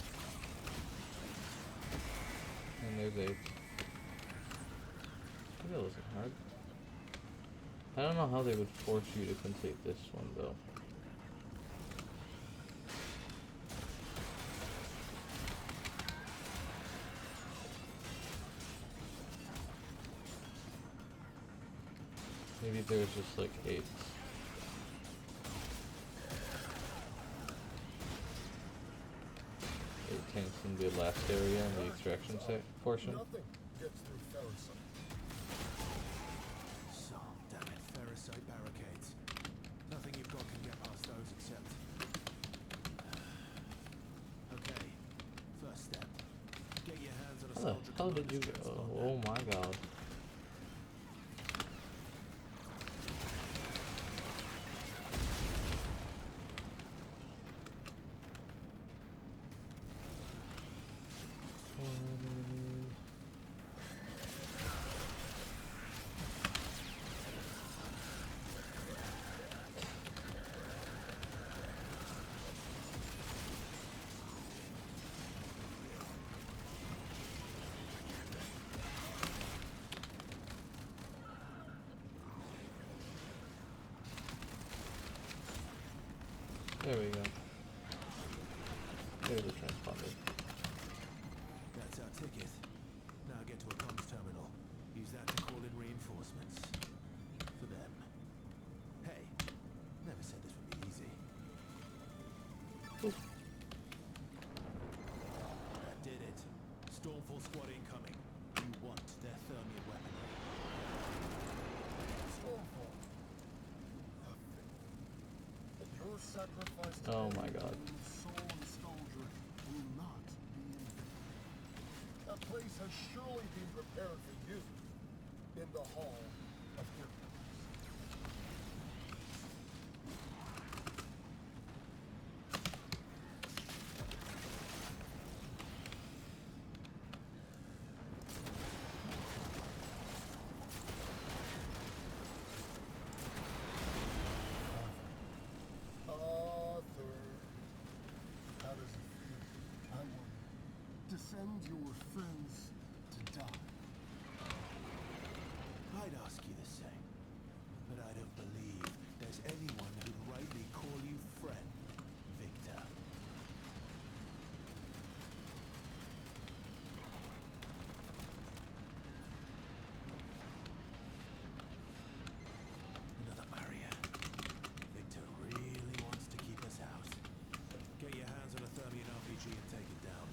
And there's 8. That wasn't hard. I don't know how they would force you to complete this one though. Maybe there's just like 8. 8 tanks in the last area in the extraction portion. Nothing gets through Pharisite. So, damn it, Pharisite barricades. Nothing you've got can get past those except... Okay, first step. Get your hands on a How soldier the hell did you commander's go? transponder. Oh my god. There we go. There's the transponder. That's our ticket. Now get to a comms terminal. Use that to call in reinforcements. For them. Hey, never said this would be easy. That did it. Stormfall squad incoming. You want their Thermian weaponry. Stormfall. Nothing. And your sacrifice to Oh my god. soul and soldier will not be in vain. That place has surely been prepared for you in the Hall of Heroes. Arthur, how does it feel? I wonder. To send your friends to die. I'd ask you the same. But I don't believe there's anyone who'd rightly call you friend, Victor. Another barrier. Victor really wants to keep us out. Get your hands on a Thermian RPG and take it down.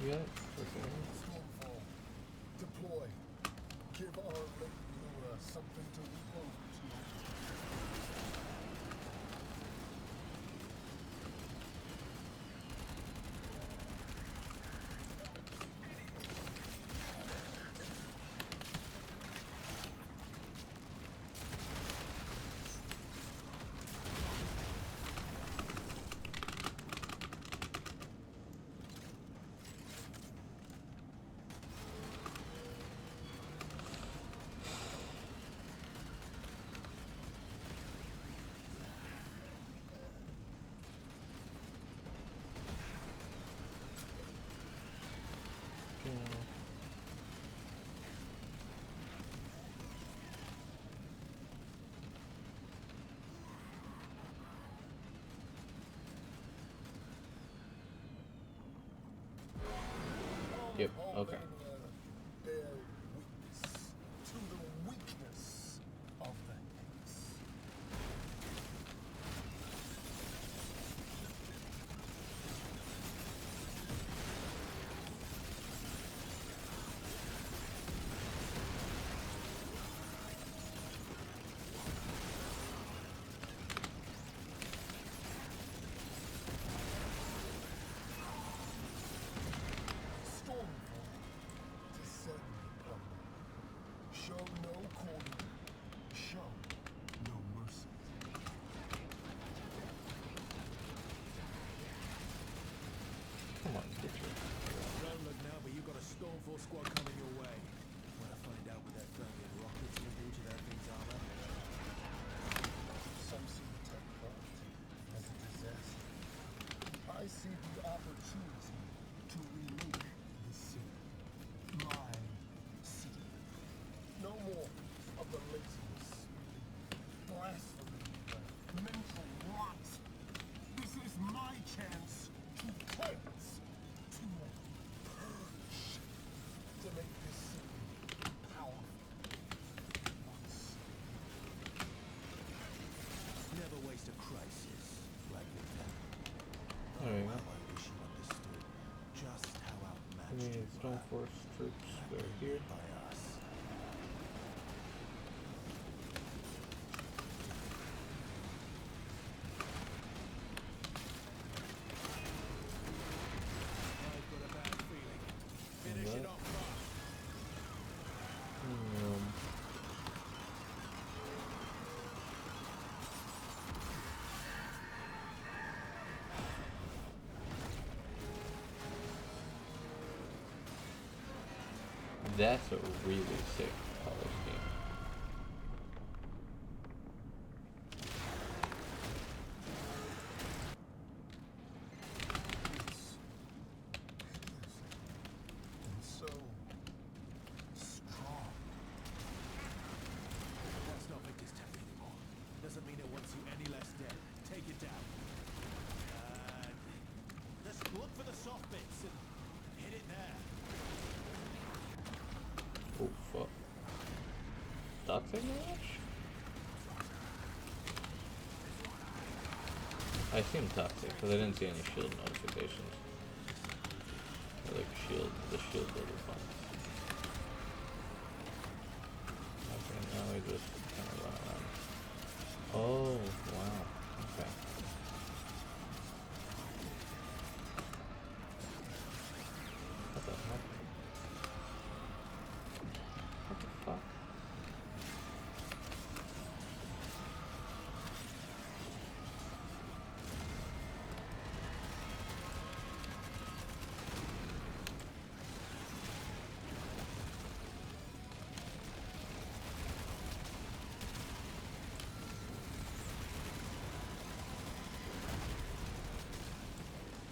You got it? Okay. Stormfall. Deploy. Give our Lady Lura something to hold to. Yep, okay. Bear witness to the weakness of the Hex. Stormfall. Descend upon them. Show no quarter. Show no mercy. Come on, get your. Don't look now, but you got a Stormfall squad coming your way. Wanna find out what that Thermian rockets will do to that thing's armor? Some see the technology as a disaster. I see the opportunity to remake the city. My city. No more of the laziness, blasphemy, mental rot. This is my chance to cleanse, to purge, to make this city powerful once. Never waste a crisis like that. There we go. I wish you understood just how outmatched We you need Stone were Force troops. They're here. by us. I've got a bad feeling. Finish it off fast. That's a really sick color scheme. And so strong. That's not Victor's tech anymore. Doesn't mean it wants you any less dead. Take it down. Just look for the soft bits and hit it there. Oh fuck. Toxic Mirage? I assume toxic because I didn't see any shield notifications. Or like shield, the shield builder funds. Okay, now we just kind of run around. Oh, wow. Okay. What the heck? What the fuck?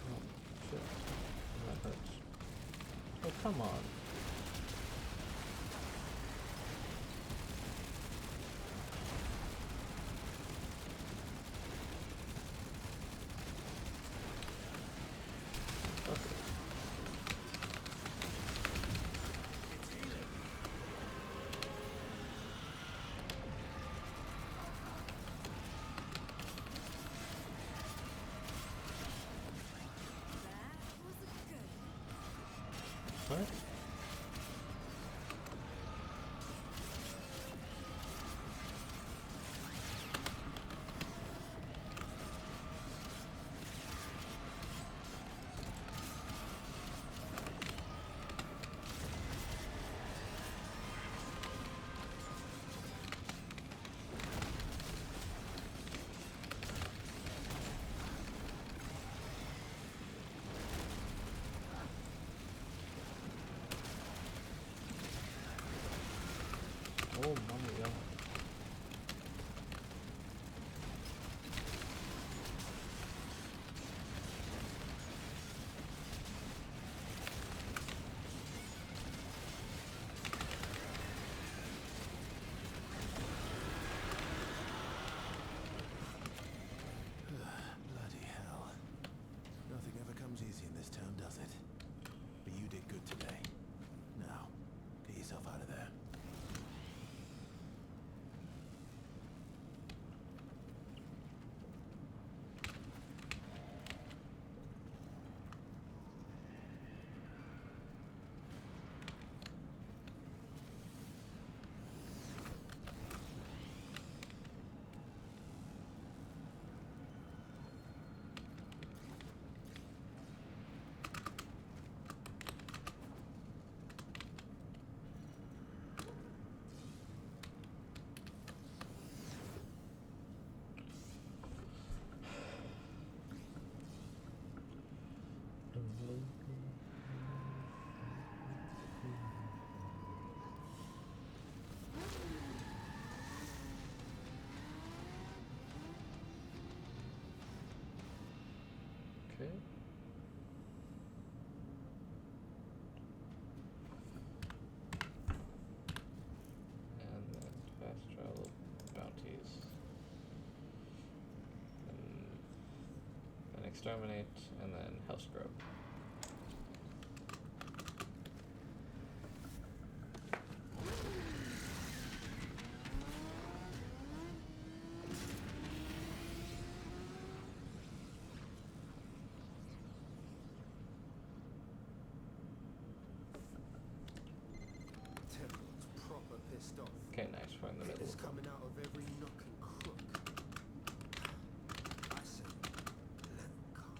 Oh, shit. That hurts. Oh, come on. Okay. That was good. What? Oh, mamma mia. Bloody hell. Nothing ever comes easy in this town, does it? But you did good today. Now, get yourself out of there. Okay. And then fast travel bounties. And then exterminate, and then house grub. Templar's proper pissed off. Okay, nice. We're in the middle. It's coming out of every nook and crook. I say, let 'em come.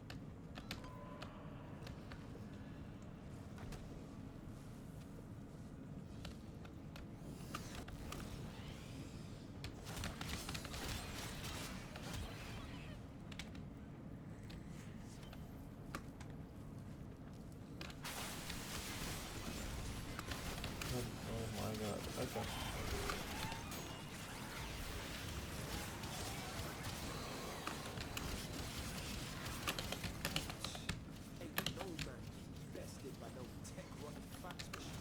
Oh my god. Okay. Ain't no man bested by no tech-rotten fax machine.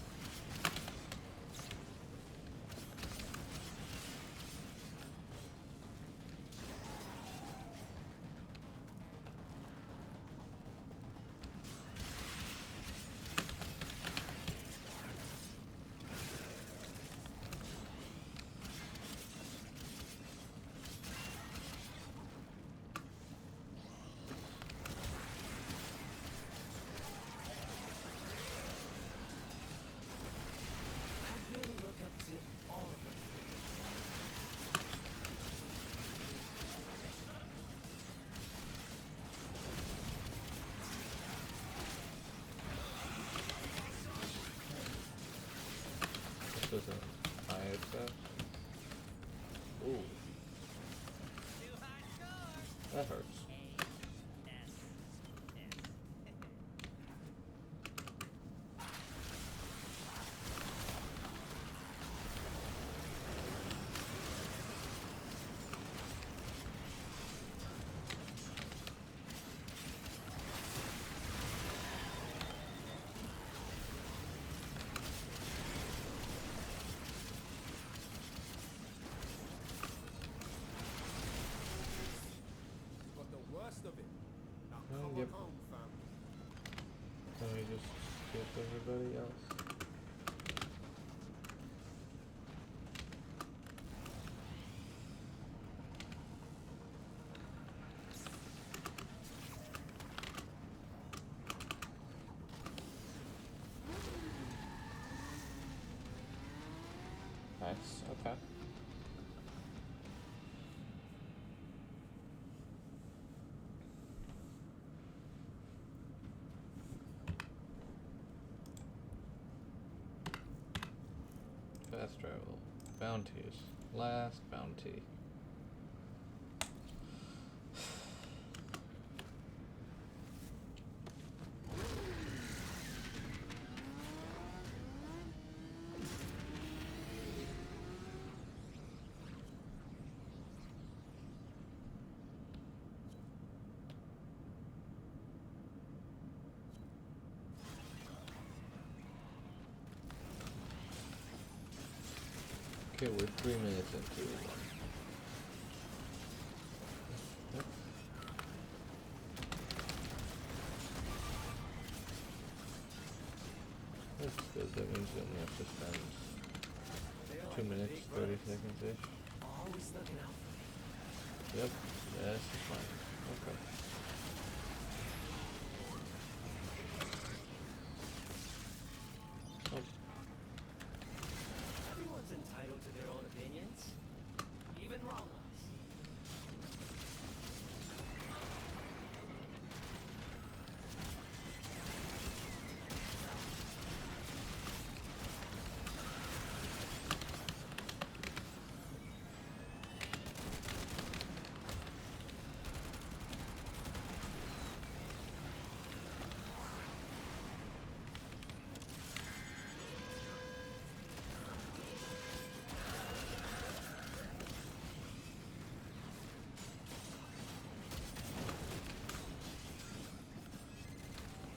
I really look up to all of them. This isn't ISS. Ooh. That hurts. But the worst of it, now Oh, come yep. on home, fam. Let me just skip everybody else. Nice. Okay. Fast travel. Bounties. Last bounty. Okay, we're 3 minutes into it. That's good, that means we only have to spend 2 minutes, 30 seconds ish. Always looking out for me. Yep, this is fine. Okay. Oh, Everyone's entitled to their own opinions, even wrong ones.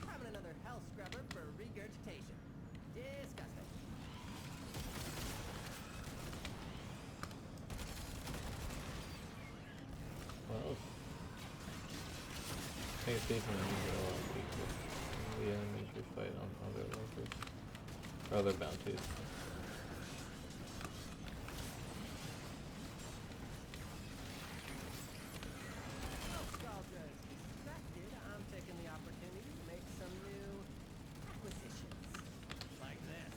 Having another hell scrubber for regurgitation. Disgusting. well. I think these enemies are a lot weaker than the enemies we fight on other workers. Or other bounties. Well, Scaldra is distracted. I'm taking the opportunity to make some new acquisitions. Like this.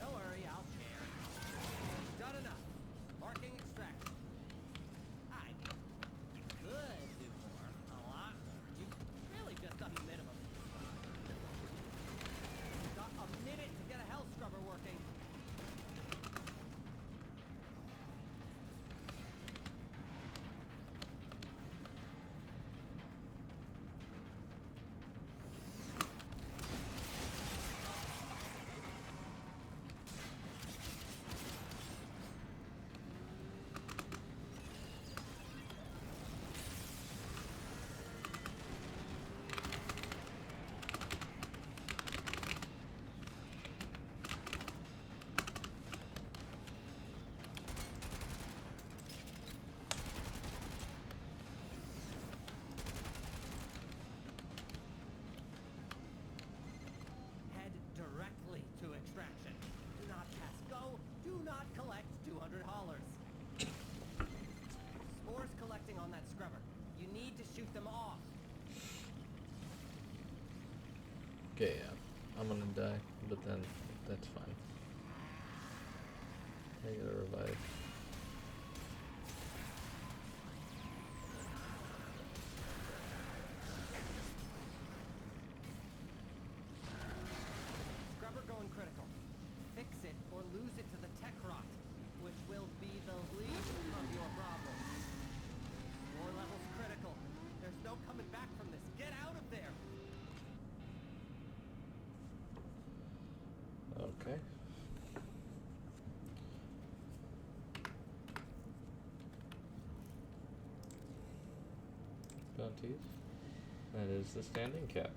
Don't worry, I'll share. Done enough. Marking extraction. I you could do more. A lot more. You've really just done the minimum. Got a minute to get a hell scrubber working. Head directly to extraction. Do not pass go. Do not collect $200. Spores collecting on that scrubber. You need to shoot them off. Okay, yeah. I'm gonna die, but then that's fine. I gotta revive. Scrubber going critical. Fix it or lose it to the tech rot, which will be the least of your problems. Your level's critical. There's no coming back from this. Get out of there. Okay. Bounties. That is the standing cap.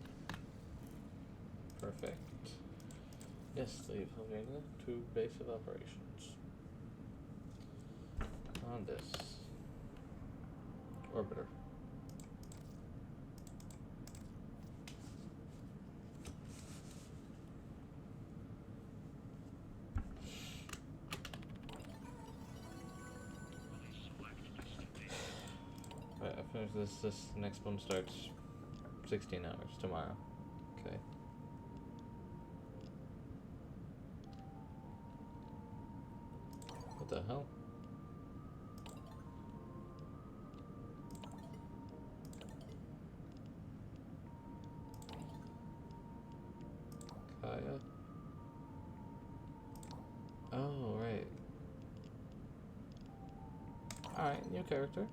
Perfect. Yes, leave Helena to base of operations. On this. Orbiter. Right, I finished this. This next one starts 16 hours tomorrow. Okay. What the hell? Kaya? Oh, right. Alright, new character.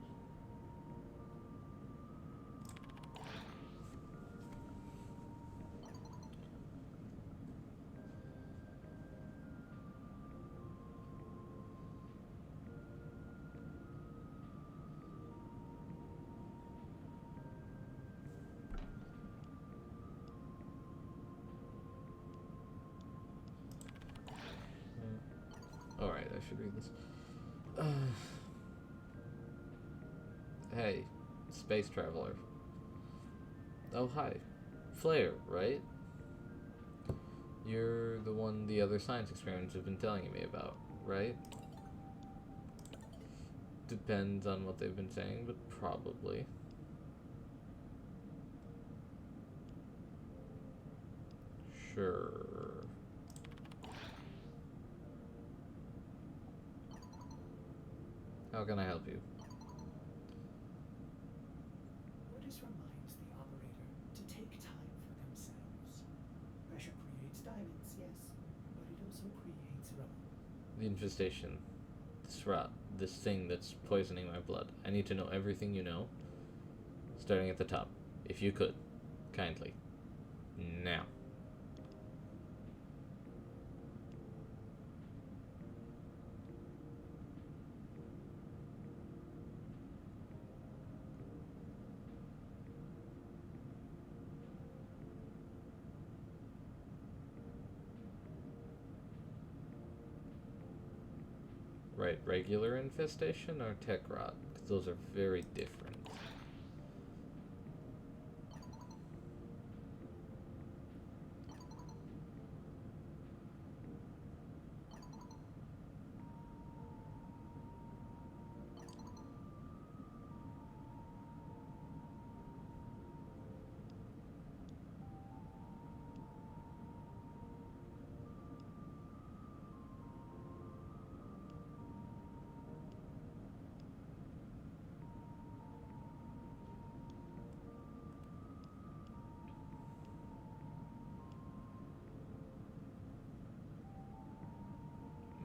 Alright, I should read this. Hey, space traveler. Oh, hi. Flare, right? You're the one the other science experiments have been telling me about, right? Depends on what they've been saying, but probably. Sure. How can I help you? Orders reminds the operator to take time for themselves. Pressure creates diamonds, yes, but it also creates rubble. The infestation. This rot. This thing that's poisoning my blood. I need to know everything you know. Starting at the top. If you could. Kindly. Now. Right, regular infestation or tech rot? Because those are very different.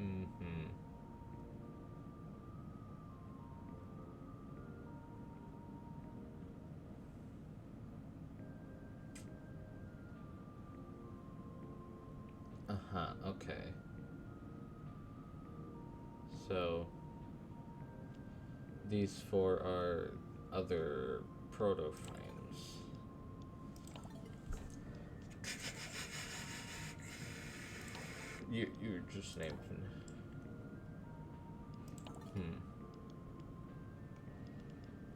Mm-hmm. Uh-huh, okay. So, these four are other proto-frames. You're just named.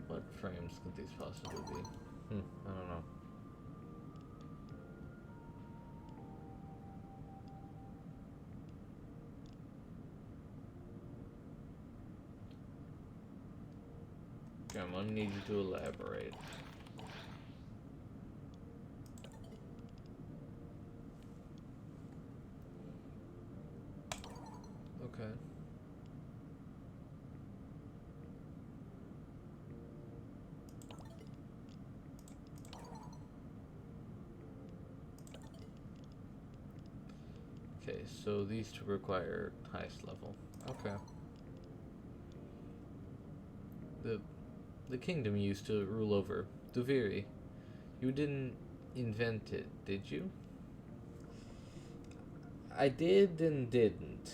What frames could these possibly be? I don't know. Okay, I'm gonna need you to elaborate. Okay. Okay, so these two require highest level. Okay. The kingdom you used to rule over, Duviri. You didn't invent it, did you? I did and didn't.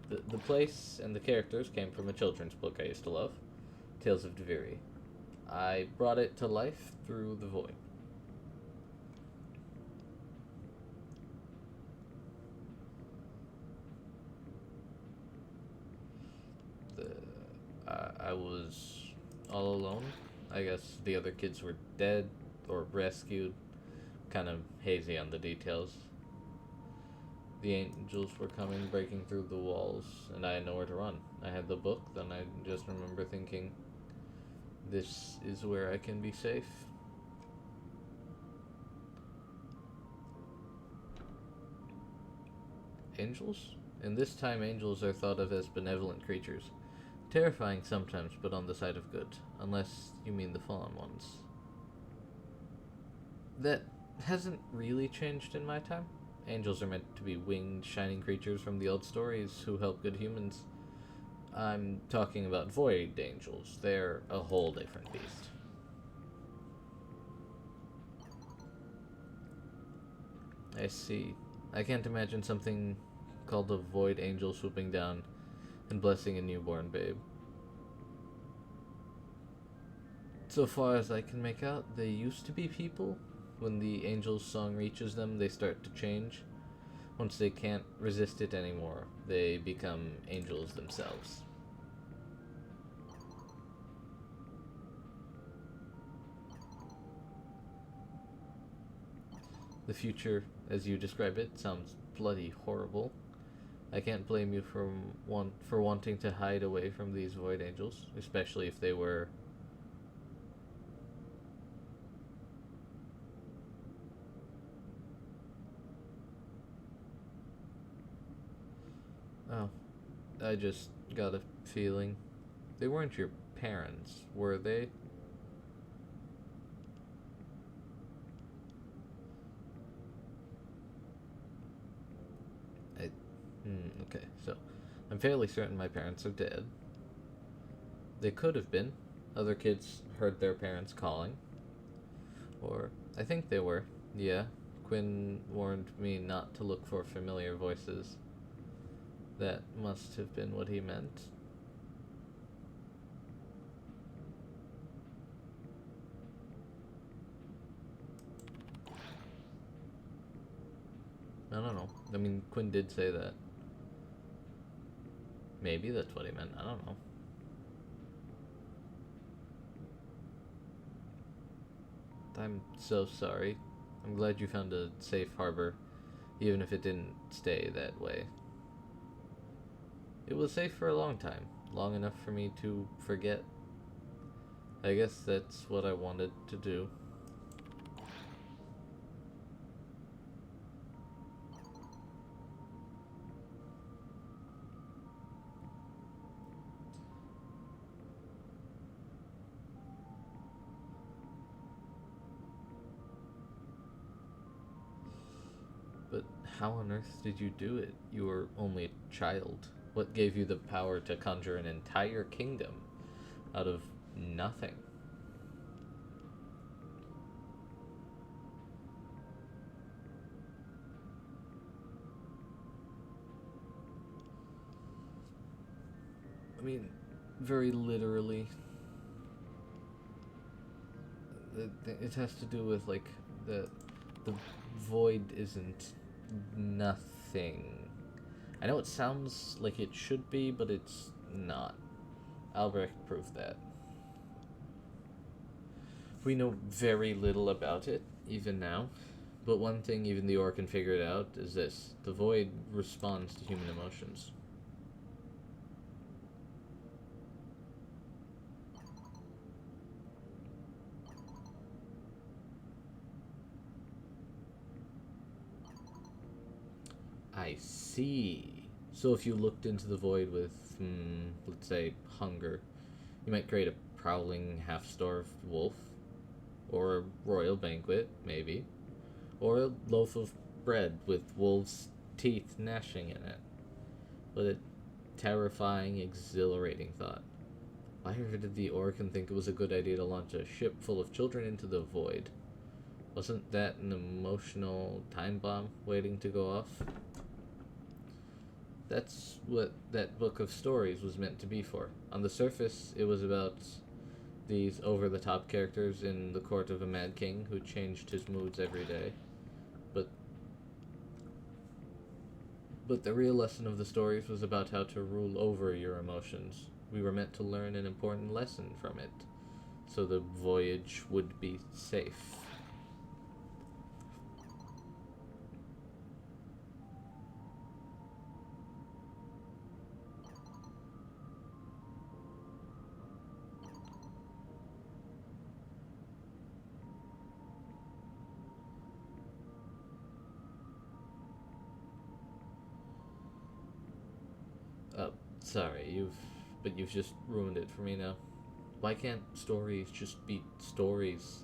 The place and the characters came from a children's book I used to love, Tales of Duviri. I brought it to life through the void. I was all alone. I guess the other kids were dead or rescued. Kind of hazy on the details. The angels were coming, breaking through the walls, and I had nowhere to run. I had the book, then I just remember thinking, this is where I can be safe. Angels? and this time angels are thought of as benevolent creatures. Terrifying sometimes, but on the side of good, unless you mean the fallen ones. That hasn't really changed in my time. Angels are meant to be winged, shining creatures from the old stories who help good humans. I'm talking about void angels. They're a whole different beast. I see. I can't imagine something called a void angel swooping down and blessing a newborn babe. So far as I can make out, they used to be people. When the angel's song reaches them, they start to change. Once they can't resist it anymore, they become angels themselves. The future, as you describe it, sounds bloody horrible. I can't blame you for wanting to hide away from these void angels, especially if they were... Oh, I just got a feeling. They weren't your parents, were they? Okay, so I'm fairly certain my parents are dead. They could have been. Other kids heard their parents calling. Or, I think they were. Yeah, Quinn warned me not to look for familiar voices. That must have been what he meant. I don't know. I mean, Quinn did say that. Maybe that's what he meant. I don't know. I'm so sorry. I'm glad you found a safe harbor, even if it didn't stay that way. It was safe for a long time. Long enough for me to forget. I guess that's what I wanted to do. But how on earth did you do it? You were only a child. What gave you the power to conjure an entire kingdom out of nothing? I mean, very literally. It has to do with, like, the void isn't nothing. I know it sounds like it should be, but it's not. Albrecht proved that. We know very little about it, even now. But one thing even the Orcan figured out is this. The void responds to human emotions. I see. So if you looked into the void with, let's say, hunger, you might create a prowling, half-starved wolf, or a royal banquet, maybe, or a loaf of bread with wolves' teeth gnashing in it. What a terrifying, exhilarating thought. Why did the Orcan think it was a good idea to launch a ship full of children into the void? Wasn't that an emotional time bomb waiting to go off? That's what that book of stories was meant to be for. On the surface, it was about these over-the-top characters in the court of a mad king who changed his moods every day. But the real lesson of the stories was about how to rule over your emotions. We were meant to learn an important lesson from it, so the voyage would be safe. Sorry, but you've just ruined it for me now. Why can't stories just be stories?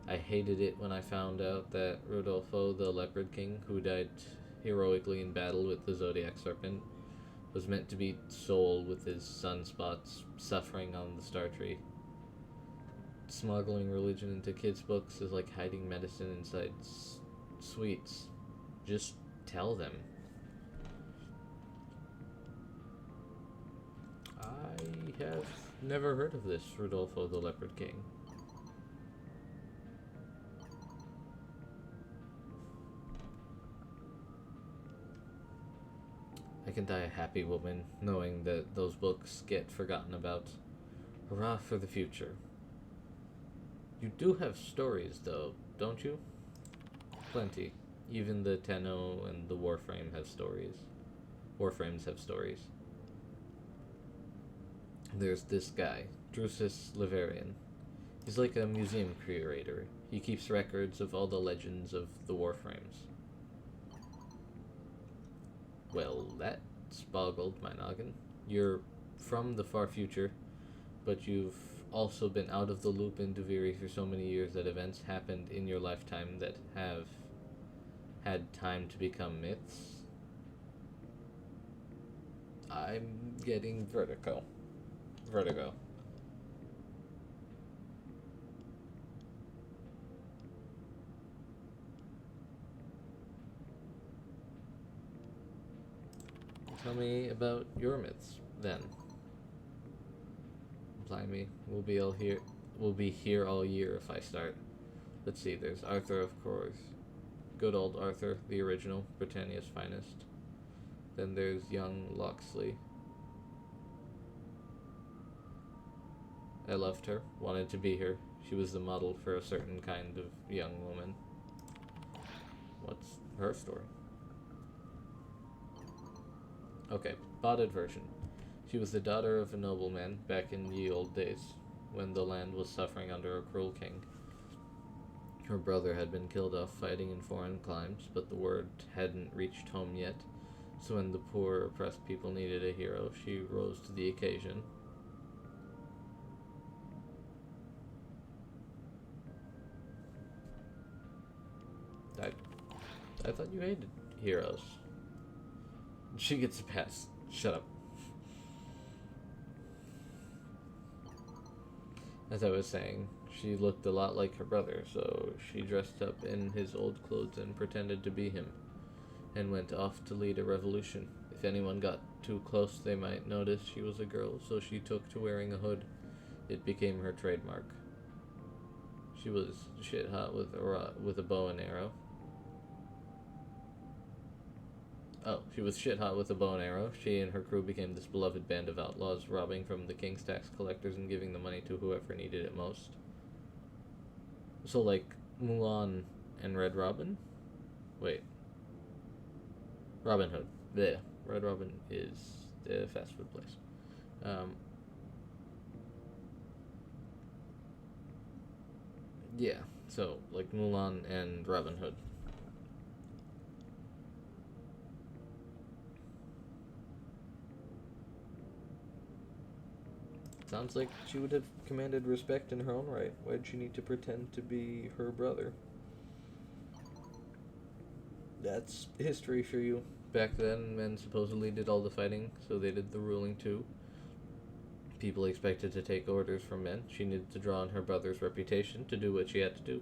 I hated it when I found out that Rodolfo, the Leopard King, who died heroically in battle with the Zodiac Serpent, was meant to be Soul with his sunspots suffering on the Star Tree. Smuggling religion into kids' books is like hiding medicine inside sweets. Just tell them. I have never heard of this Rodolfo the Leopard King. I can die a happy woman knowing that those books get forgotten about. Hurrah for the future. You do have stories, though, don't you? Plenty. Even the Tenno and the Warframe have stories. Warframes have stories. There's this guy, Drusus Leverian. He's like a museum curator. He keeps records of all the legends of the Warframes. Well, that's boggled my noggin. You're from the far future, but you've also been out of the loop in Duviri for so many years that events happened in your lifetime that have had time to become myths. I'm getting vertigo. Tell me about your myths, then. Blimey, we'll be here all year if I start. Let's see, there's Arthur, of course. Good old Arthur, the original, Britannia's finest. Then there's young Locksley. I loved her, wanted to be her. She was the model for a certain kind of young woman. What's her story? Okay, botted version. She was the daughter of a nobleman back in ye old days, when the land was suffering under a cruel king. Her brother had been killed off fighting in foreign climes, but the word hadn't reached home yet, so when the poor, oppressed people needed a hero, she rose to the occasion. I thought you hated heroes. She gets a pass. Shut up. As I was saying, she looked a lot like her brother, so she dressed up in his old clothes and pretended to be him, and went off to lead a revolution. If anyone got too close, they might notice she was a girl, so she took to wearing a hood. It became her trademark. She was shit hot with a bow and arrow. Oh, she was shit hot with a bow and arrow. She and her crew became this beloved band of outlaws, robbing from the king's tax collectors and giving the money to whoever needed it most. So, like, Mulan and Red Robin? Wait. Robin Hood. Yeah, Red Robin is the fast food place. Yeah, so, like, Mulan and Robin Hood. Sounds like she would have commanded respect in her own right. Why'd she need to pretend to be her brother? That's history for you. Back then, men supposedly did all the fighting, so they did the ruling too. People expected to take orders from men. She needed to draw on her brother's reputation to do what she had to do.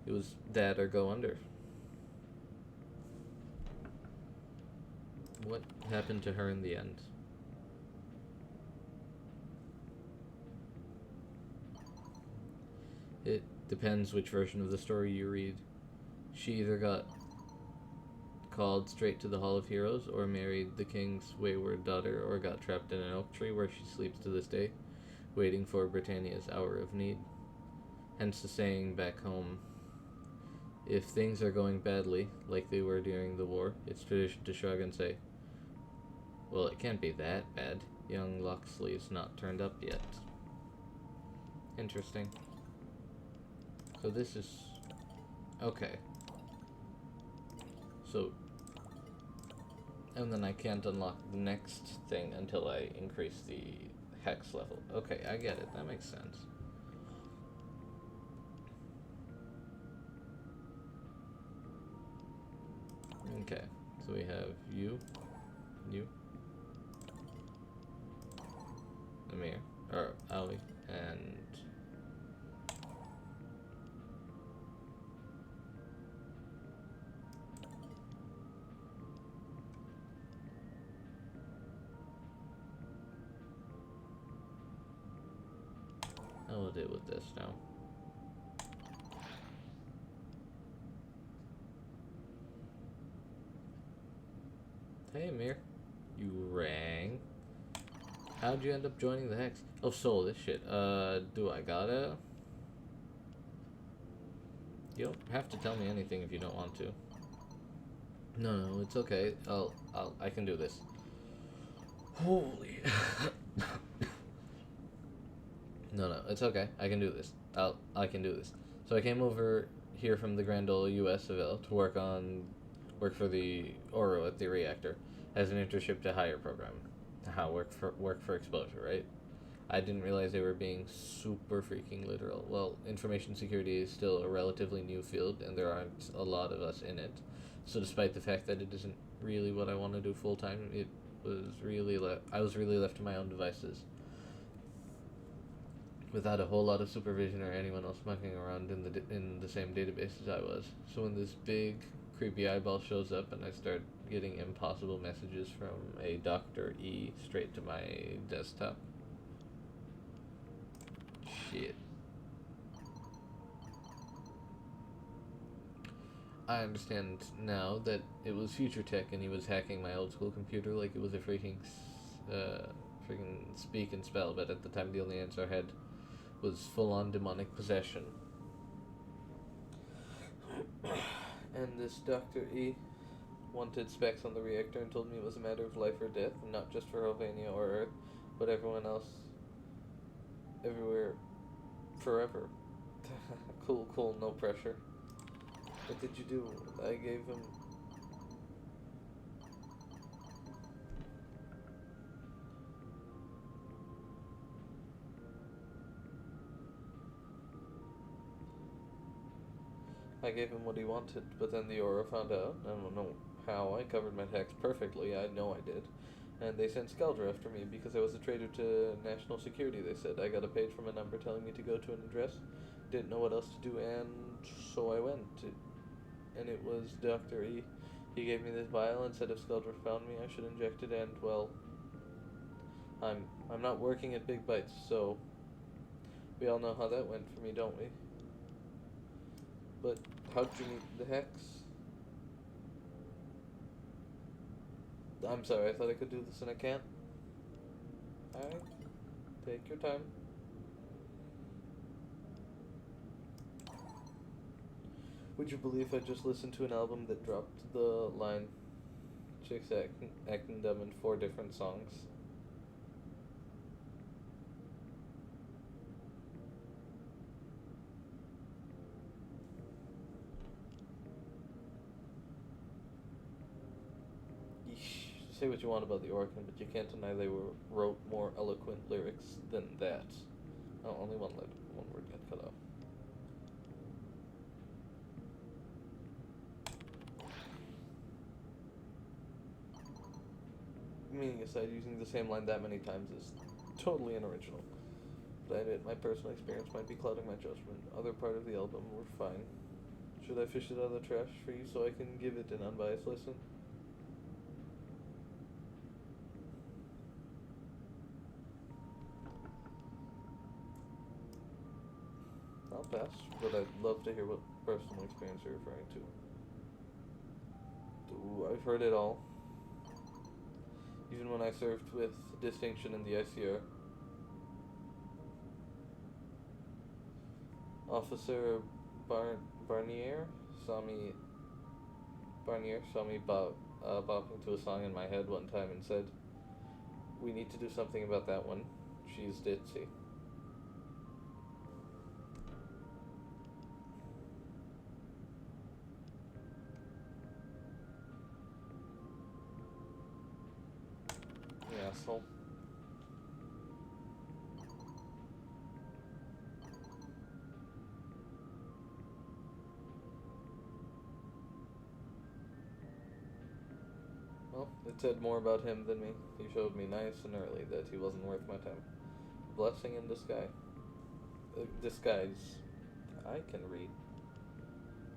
It was that or go under. What happened to her in the end? It depends which version of the story you read. She either got called straight to the Hall of Heroes, or married the king's wayward daughter, or got trapped in an oak tree where she sleeps to this day, waiting for Britannia's hour of need. Hence the saying back home, if things are going badly, like they were during the war, it's tradition to shrug and say, well, it can't be that bad. Young Locksley's not turned up yet. Interesting. So this is... okay. So, And then I can't unlock the next thing until I increase the hex level. Okay, I get it. That makes sense. Okay, so we have you, Amir, or Ali, and I will deal with this now. Hey Amir, you rang. How'd you end up joining the Hex? Oh, so this shit. Do I gotta? You don't have to tell me anything if you don't want to. No, it's okay. I can do this. Holy. No, it's okay. I can do this. I can do this. So I came over here from the Grandol USFL to work for the Oro at the reactor as an internship to hire program. Work for exposure, right? I didn't realize they were being super freaking literal. Well, information security is still a relatively new field, and there aren't a lot of us in it. So despite the fact that it isn't really what I want to do full time, I was really left to my own devices, without a whole lot of supervision or anyone else mucking around in the same database as I was. So when this big creepy eyeball shows up and I start getting impossible messages from a Dr. E straight to my desktop. Shit. I understand now that it was Future Tech and he was hacking my old school computer like it was a freaking speak and spell, but at the time the only answer I had was full-on demonic possession. And this Dr. E wanted specs on the reactor and told me it was a matter of life or death, not just for Hovania or Earth, but everyone else, everywhere, forever. Cool, no pressure. What did you do? I gave him... I gave him what he wanted, but then the Aura found out. I don't know how. I covered my tax perfectly. I know I did. And they sent Skaldra after me because I was a traitor to national security, they said. I got a page from a number telling me to go to an address. Didn't know what else to do, and so I went. And it was Dr. E. He gave me this vial and said if Skaldra found me, I should inject it, and, well, I'm not working at Big Bites, so we all know how that went for me, don't we? But how'd you meet the Hex? I'm sorry, I thought I could do this and I can't. Alright, take your time. Would you believe I just listened to an album that dropped the line Chicks acting dumb in 4 different songs? Say what you want about the organ, but you can't deny they wrote more eloquent lyrics than that. Oh, only one word got cut off. Meaning aside, using the same line that many times is totally unoriginal. But I admit my personal experience might be clouding my judgment. Other part of the album were fine. Should I fish it out of the trash for you so I can give it an unbiased listen? I'll pass, but I'd love to hear what personal experience you're referring to. Ooh, I've heard it all. Even when I served with distinction in the ICR. Officer Barnier saw me bopping to a song in my head one time and said, "We need to do something about that one. She's ditzy." asshole. Well, it said more about him than me. He showed me nice and early that he wasn't worth my time. Blessing in disguise. Disguise. I can read.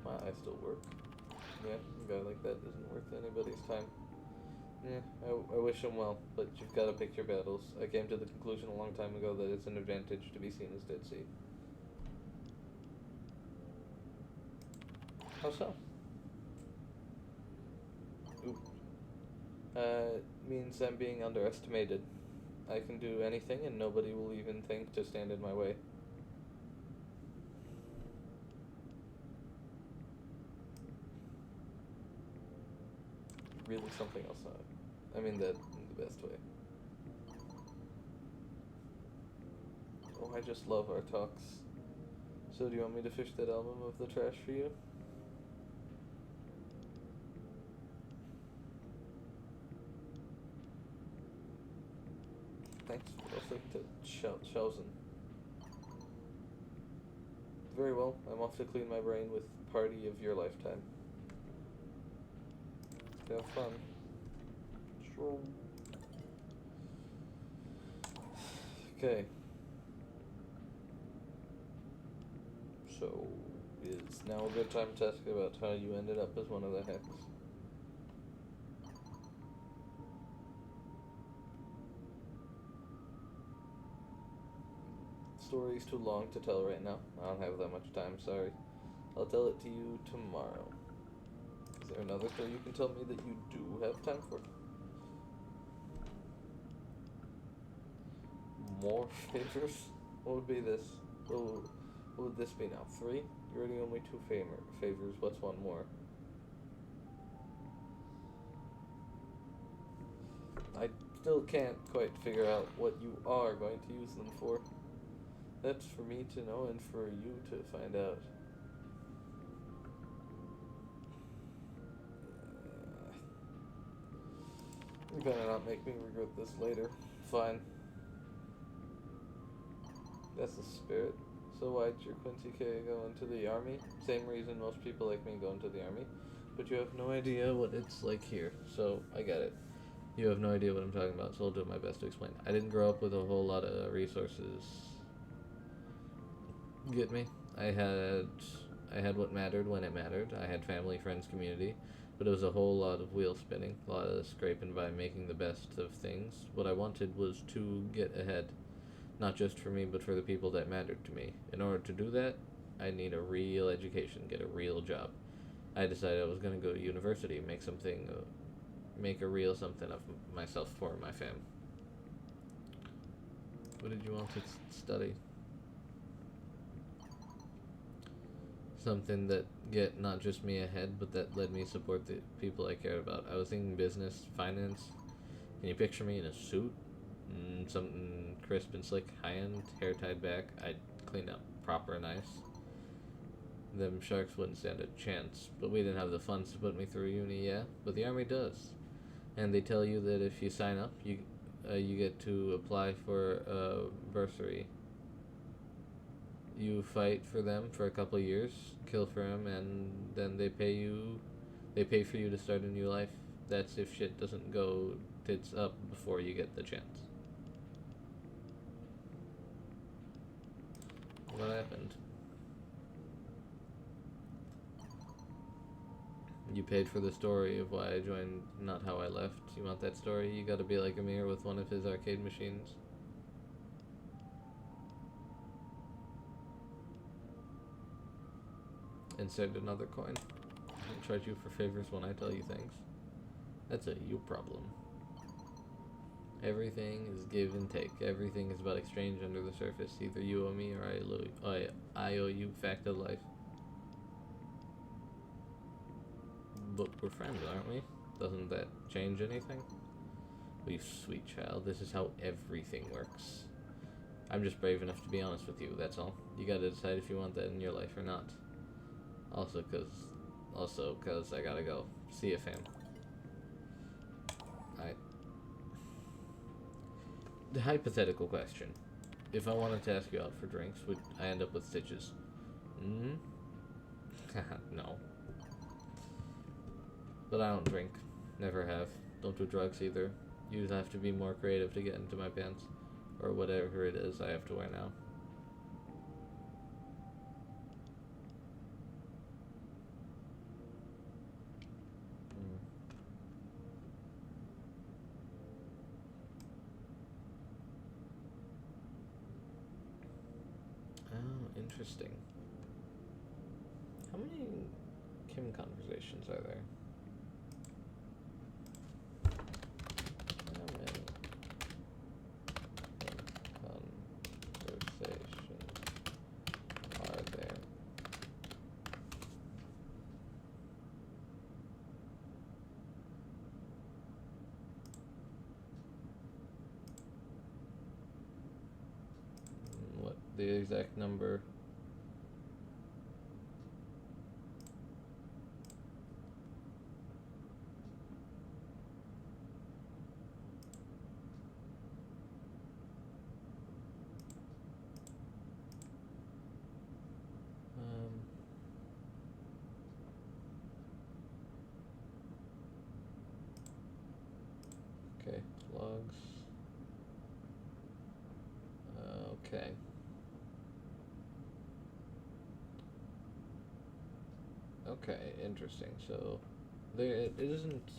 My eyes still work. Yeah, a guy like that isn't worth anybody's time. Yeah, I wish him well, but you've got to pick your battles. I came to the conclusion a long time ago that it's an advantage to be seen as Dead Sea. How so? Oop. Means I'm being underestimated. I can do anything and nobody will even think to stand in my way. Really something else. I mean that in the best way. Oh, I just love our talks. So do you want me to fish that album of the trash for you? Thanks. Also to Shausen. Very well. I'm off to clean my brain with Party of Your Lifetime. Have fun. Sure. Okay. So, is now a good time to ask about how you ended up as one of the Hex? Story's too long to tell right now. I don't have that much time, sorry. I'll tell it to you tomorrow. Is there another story you can tell me that you do have time for? More favors? What would be this? What would this be now? 3? You already owe me 2 favors. What's one more? I still can't quite figure out what you are going to use them for. That's for me to know and for you to find out. You better not make me regret this later. Fine. That's the spirit. So why'd your Quincy K go into the army? Same reason most people like me go into the army. But you have no idea what it's like here. So, I get it. You have no idea what I'm talking about, so I'll do my best to explain. I didn't grow up with a whole lot of resources. Get me? I had what mattered when it mattered. I had family, friends, community. But it was a whole lot of wheel spinning, a lot of scraping by making the best of things. What I wanted was to get ahead. Not just for me, but for the people that mattered to me. In order to do that, I need a real education, get a real job. I decided I was going to go to university, make a real something of myself for my fam. What did you want to study? Something that get not just me ahead, but that let me support the people I cared about. I was thinking business, finance. Can you picture me in a suit? Something crisp and slick, high-end, hair tied back. I'd cleaned up proper and nice. Them sharks wouldn't stand a chance, but we didn't have the funds to put me through uni, yeah? But the army does. And they tell you that if you sign up, you get to apply for a bursary. You fight for them for a couple of years, kill for them, and then they pay for you to start a new life. That's if shit doesn't go tits up before you get the chance. What happened? You paid for the story of why I joined, not how I left. You want that story? You gotta be like Amir with one of his arcade machines. Insert another coin. I don't charge you for favors when I tell you things. That's a you problem. Everything is give and take. Everything is about exchange under the surface. Either you owe me or I owe you. Fact of life. But we're friends, aren't we? Doesn't that change anything? Well, you sweet child. This is how everything works. I'm just brave enough to be honest with you, that's all. You gotta decide if you want that in your life or not. Also cause I gotta go. See ya, fam. The hypothetical question. If I wanted to ask you out for drinks, would I end up with stitches? Hmm? No. But I don't drink. Never have. Don't do drugs either. You'd have to be more creative to get into my pants. Or whatever it is I have to wear now. Oh, interesting. How many Kim conversations are there? How many conversations are there? What the exact number? Okay, logs. Okay. Okay, interesting. So there it isn't.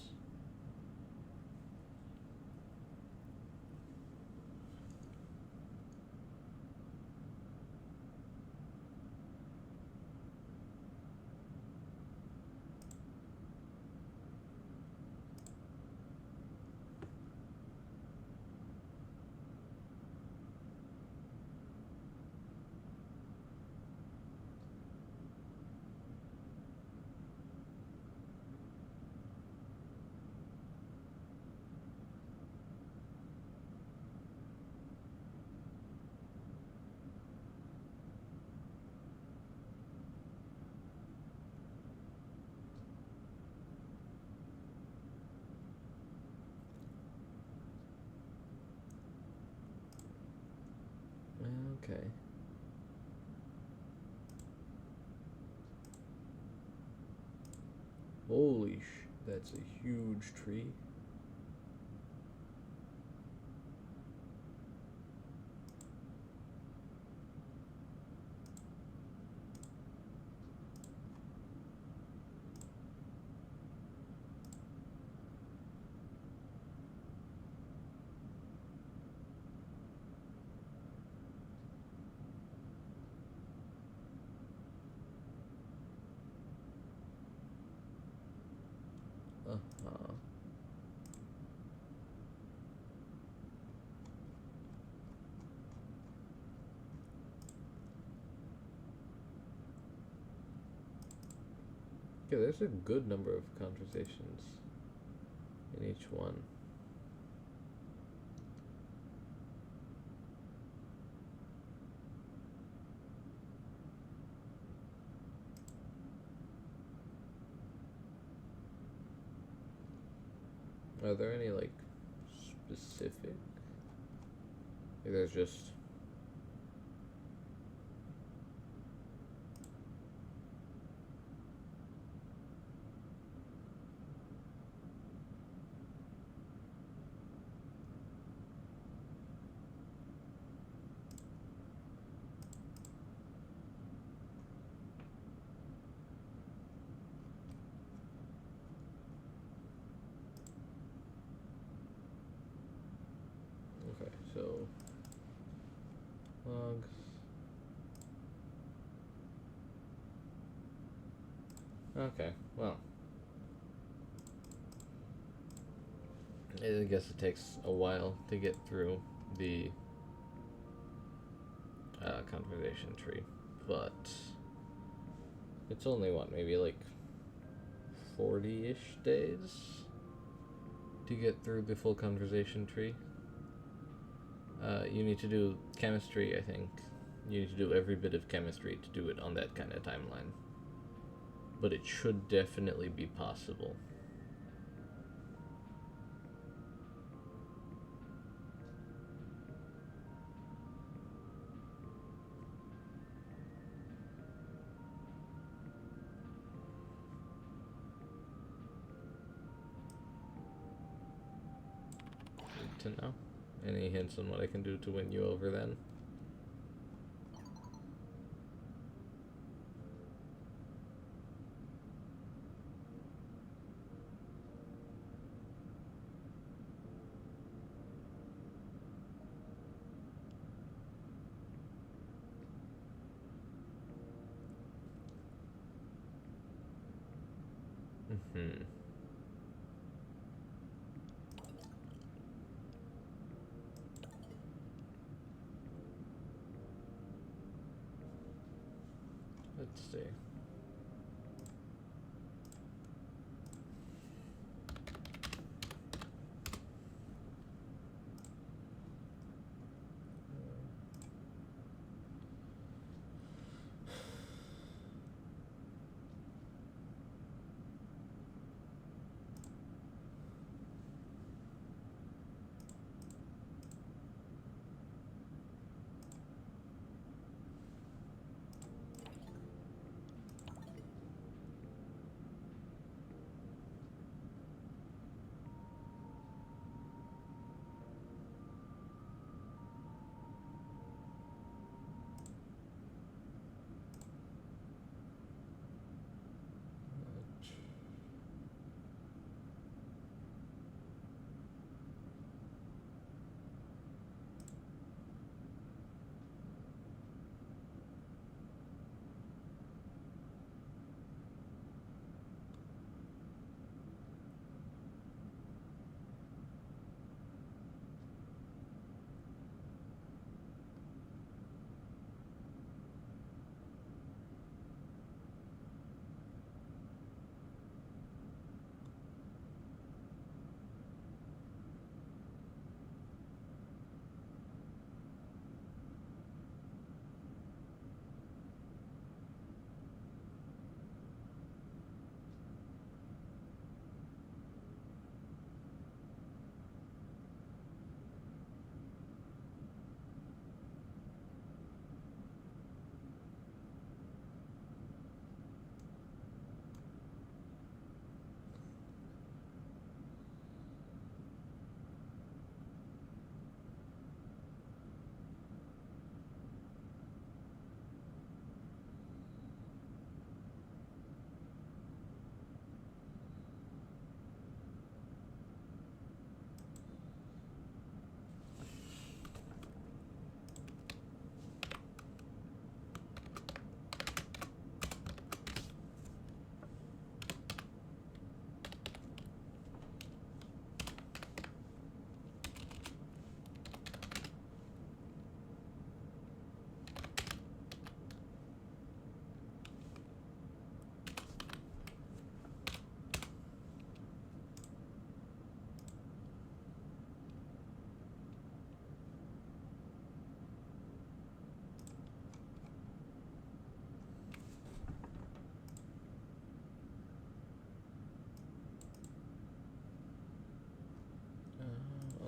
Okay. Holy that's a huge tree. Uh-huh. Yeah, there's a good number of conversations in each one. Are there any, like, specific? Like, there's just... Okay, so... logs... Okay, well... I guess it takes a while to get through the conversation tree, but it's only what, maybe like 40-ish days to get through the full conversation tree. You need to do chemistry, I think. You need to do every bit of chemistry to do it on that kind of timeline. But it should definitely be possible. to know. Any hints on what I can do to win you over then? Mm-hmm. Let's see.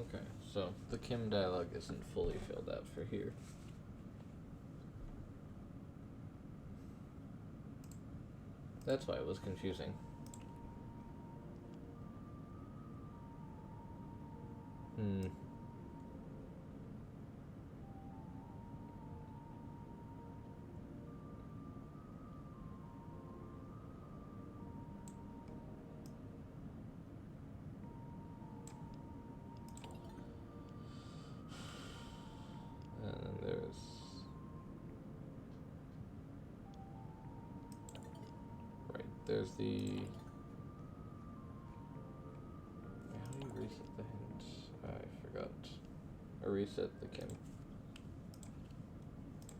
Okay, so the Kim dialogue isn't fully filled out for here. That's why it was confusing. Hmm. And then there's... Right, there's the... How do you reset the hints? I forgot. Or reset the Kim.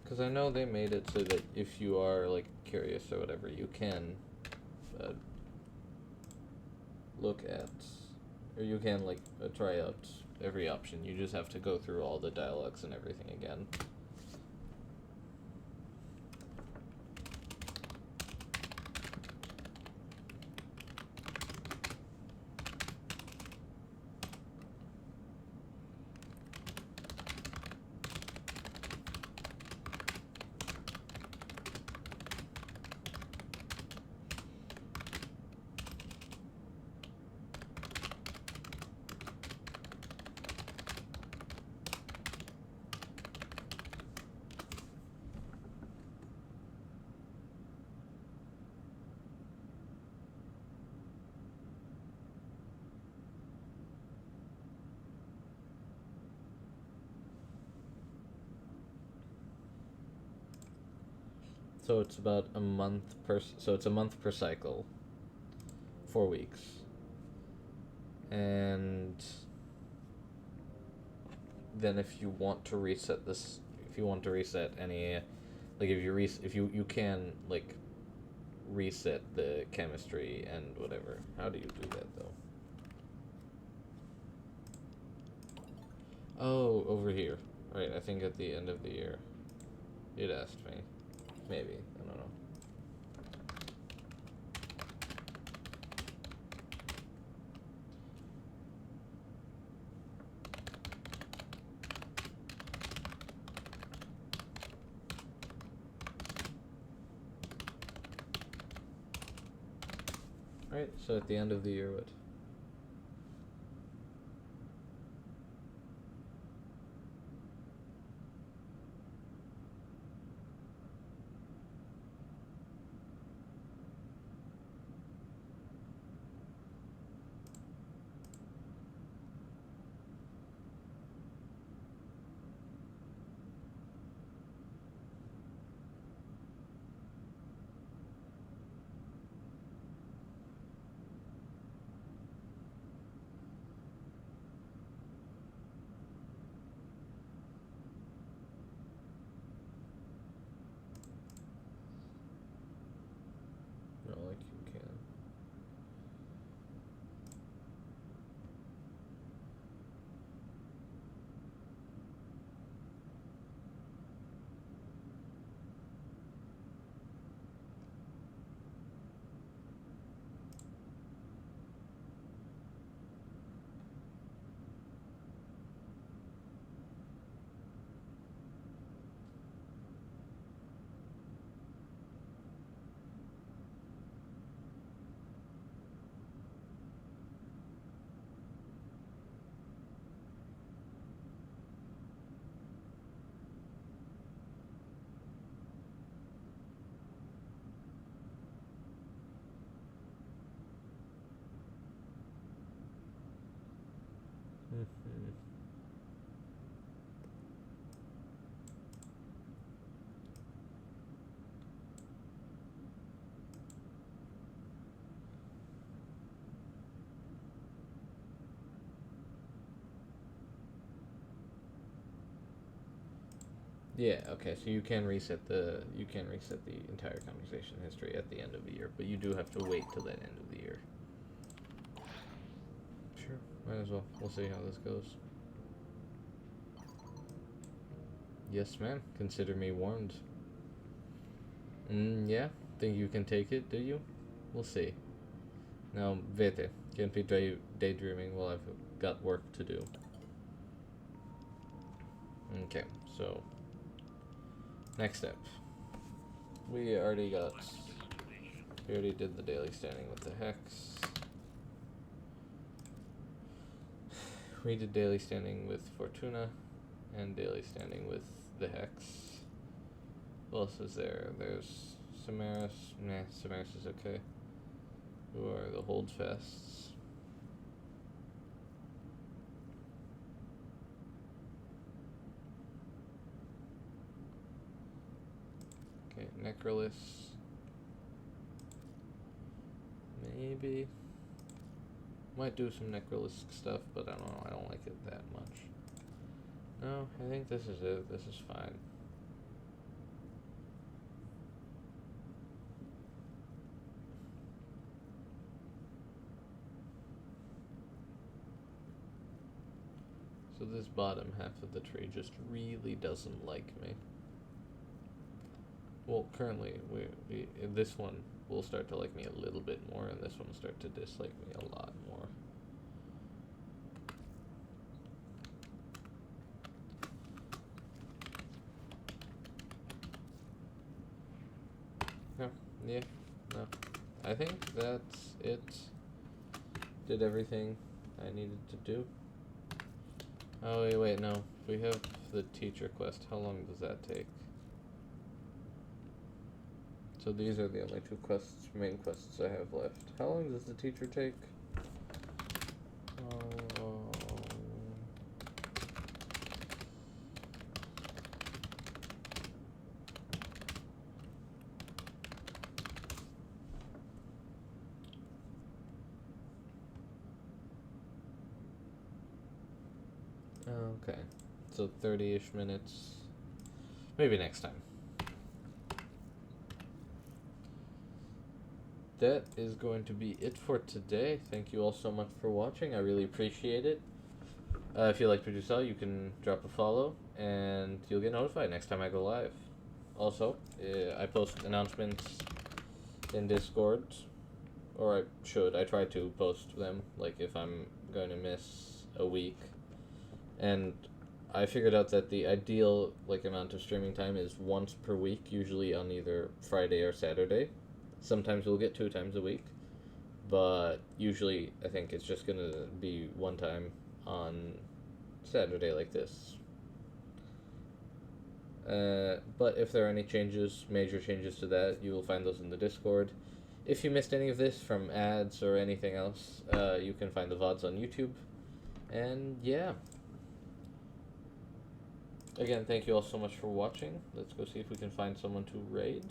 Because I know they made it so that if you are, like, curious or whatever, you can look at... Or you can, like, try out every option. You just have to go through all the dialogues and everything again. So it's about a month per. So it's a month per cycle. 4 weeks. And then if you want to reset this, if you want to reset any, like if you can like reset the chemistry and whatever. How do you do that though? Oh, over here. Right, I think at the end of the year. It asked me. Maybe. I don't know. Right, so at the end of the year, what? No, like you can. Mhm. Yeah, okay, so you can reset the entire conversation history at the end of the year, but you do have to wait till that end of the year. Sure, might as well. We'll see how this goes. Yes, ma'am. Consider me warned. Yeah. Think you can take it, do you? We'll see. Now, vete. Can't be daydreaming while I've got work to do. Okay, so next step. We already did the daily standing with the Hex. We did daily standing with Fortuna and daily standing with the Hex. Who else is there? There's Samaris. Nah, Samaris is okay. Who are the Holdfasts? Okay, Necrolis. Maybe. Might do some Necrolis stuff, but I don't know. I don't like it that much. No, I think this is it. This is fine. So this bottom half of the tree just really doesn't like me. Well, currently, this one will start to like me a little bit more, and this one will start to dislike me a lot more. No, yeah, no. I think that's it. Did everything I needed to do. Oh, wait, no. We have the teacher quest. How long does that take? So these are the only two main quests I have left. How long does the teacher take? Okay. So 30-ish minutes. Maybe next time. That is going to be it for today. Thank you all so much for watching. I really appreciate it. If you like what you saw, you can drop a follow, and you'll get notified next time I go live. Also, I post announcements in Discord, or I should. I try to post them, like if I'm going to miss a week. And I figured out that the ideal amount of streaming time is once per week, usually on either Friday or Saturday. Sometimes we'll get 2 times a week, but usually I think it's just gonna be one time on Saturday like this. But if there are any changes, major changes to that, you will find those in the Discord. If you missed any of this from ads or anything else, you can find the VODs on YouTube. And yeah. Again, thank you all so much for watching. Let's go see if we can find someone to raid.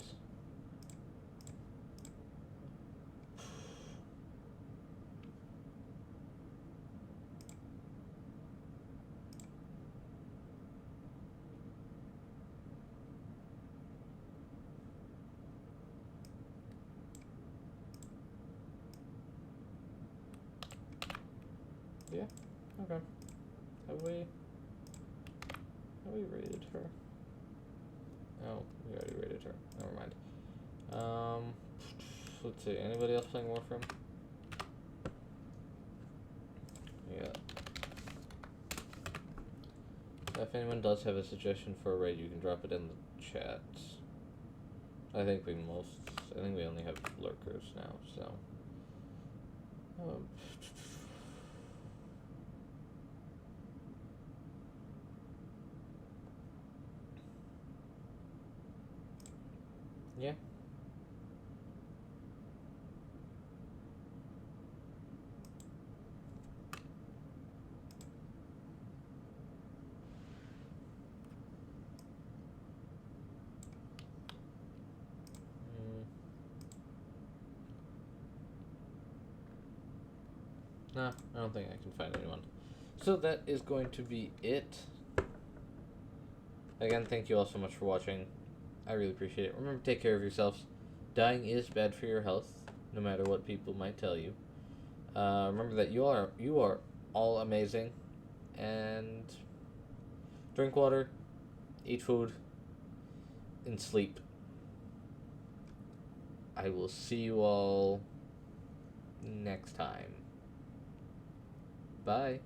Yeah, okay. Have we rated her? Oh, we already rated her. Never mind. Let's see. Anybody else playing Warframe? Yeah. If anyone does have a suggestion for a raid, you can drop it in the chat. I think we only have lurkers now, so. Yeah. Nah, I don't think I can find anyone. So that is going to be it. Again, thank you all so much for watching. I really appreciate it. Remember, take care of yourselves. Dying is bad for your health, no matter what people might tell you. Remember that you are all amazing, and drink water, eat food, and sleep. I will see you all next time. Bye.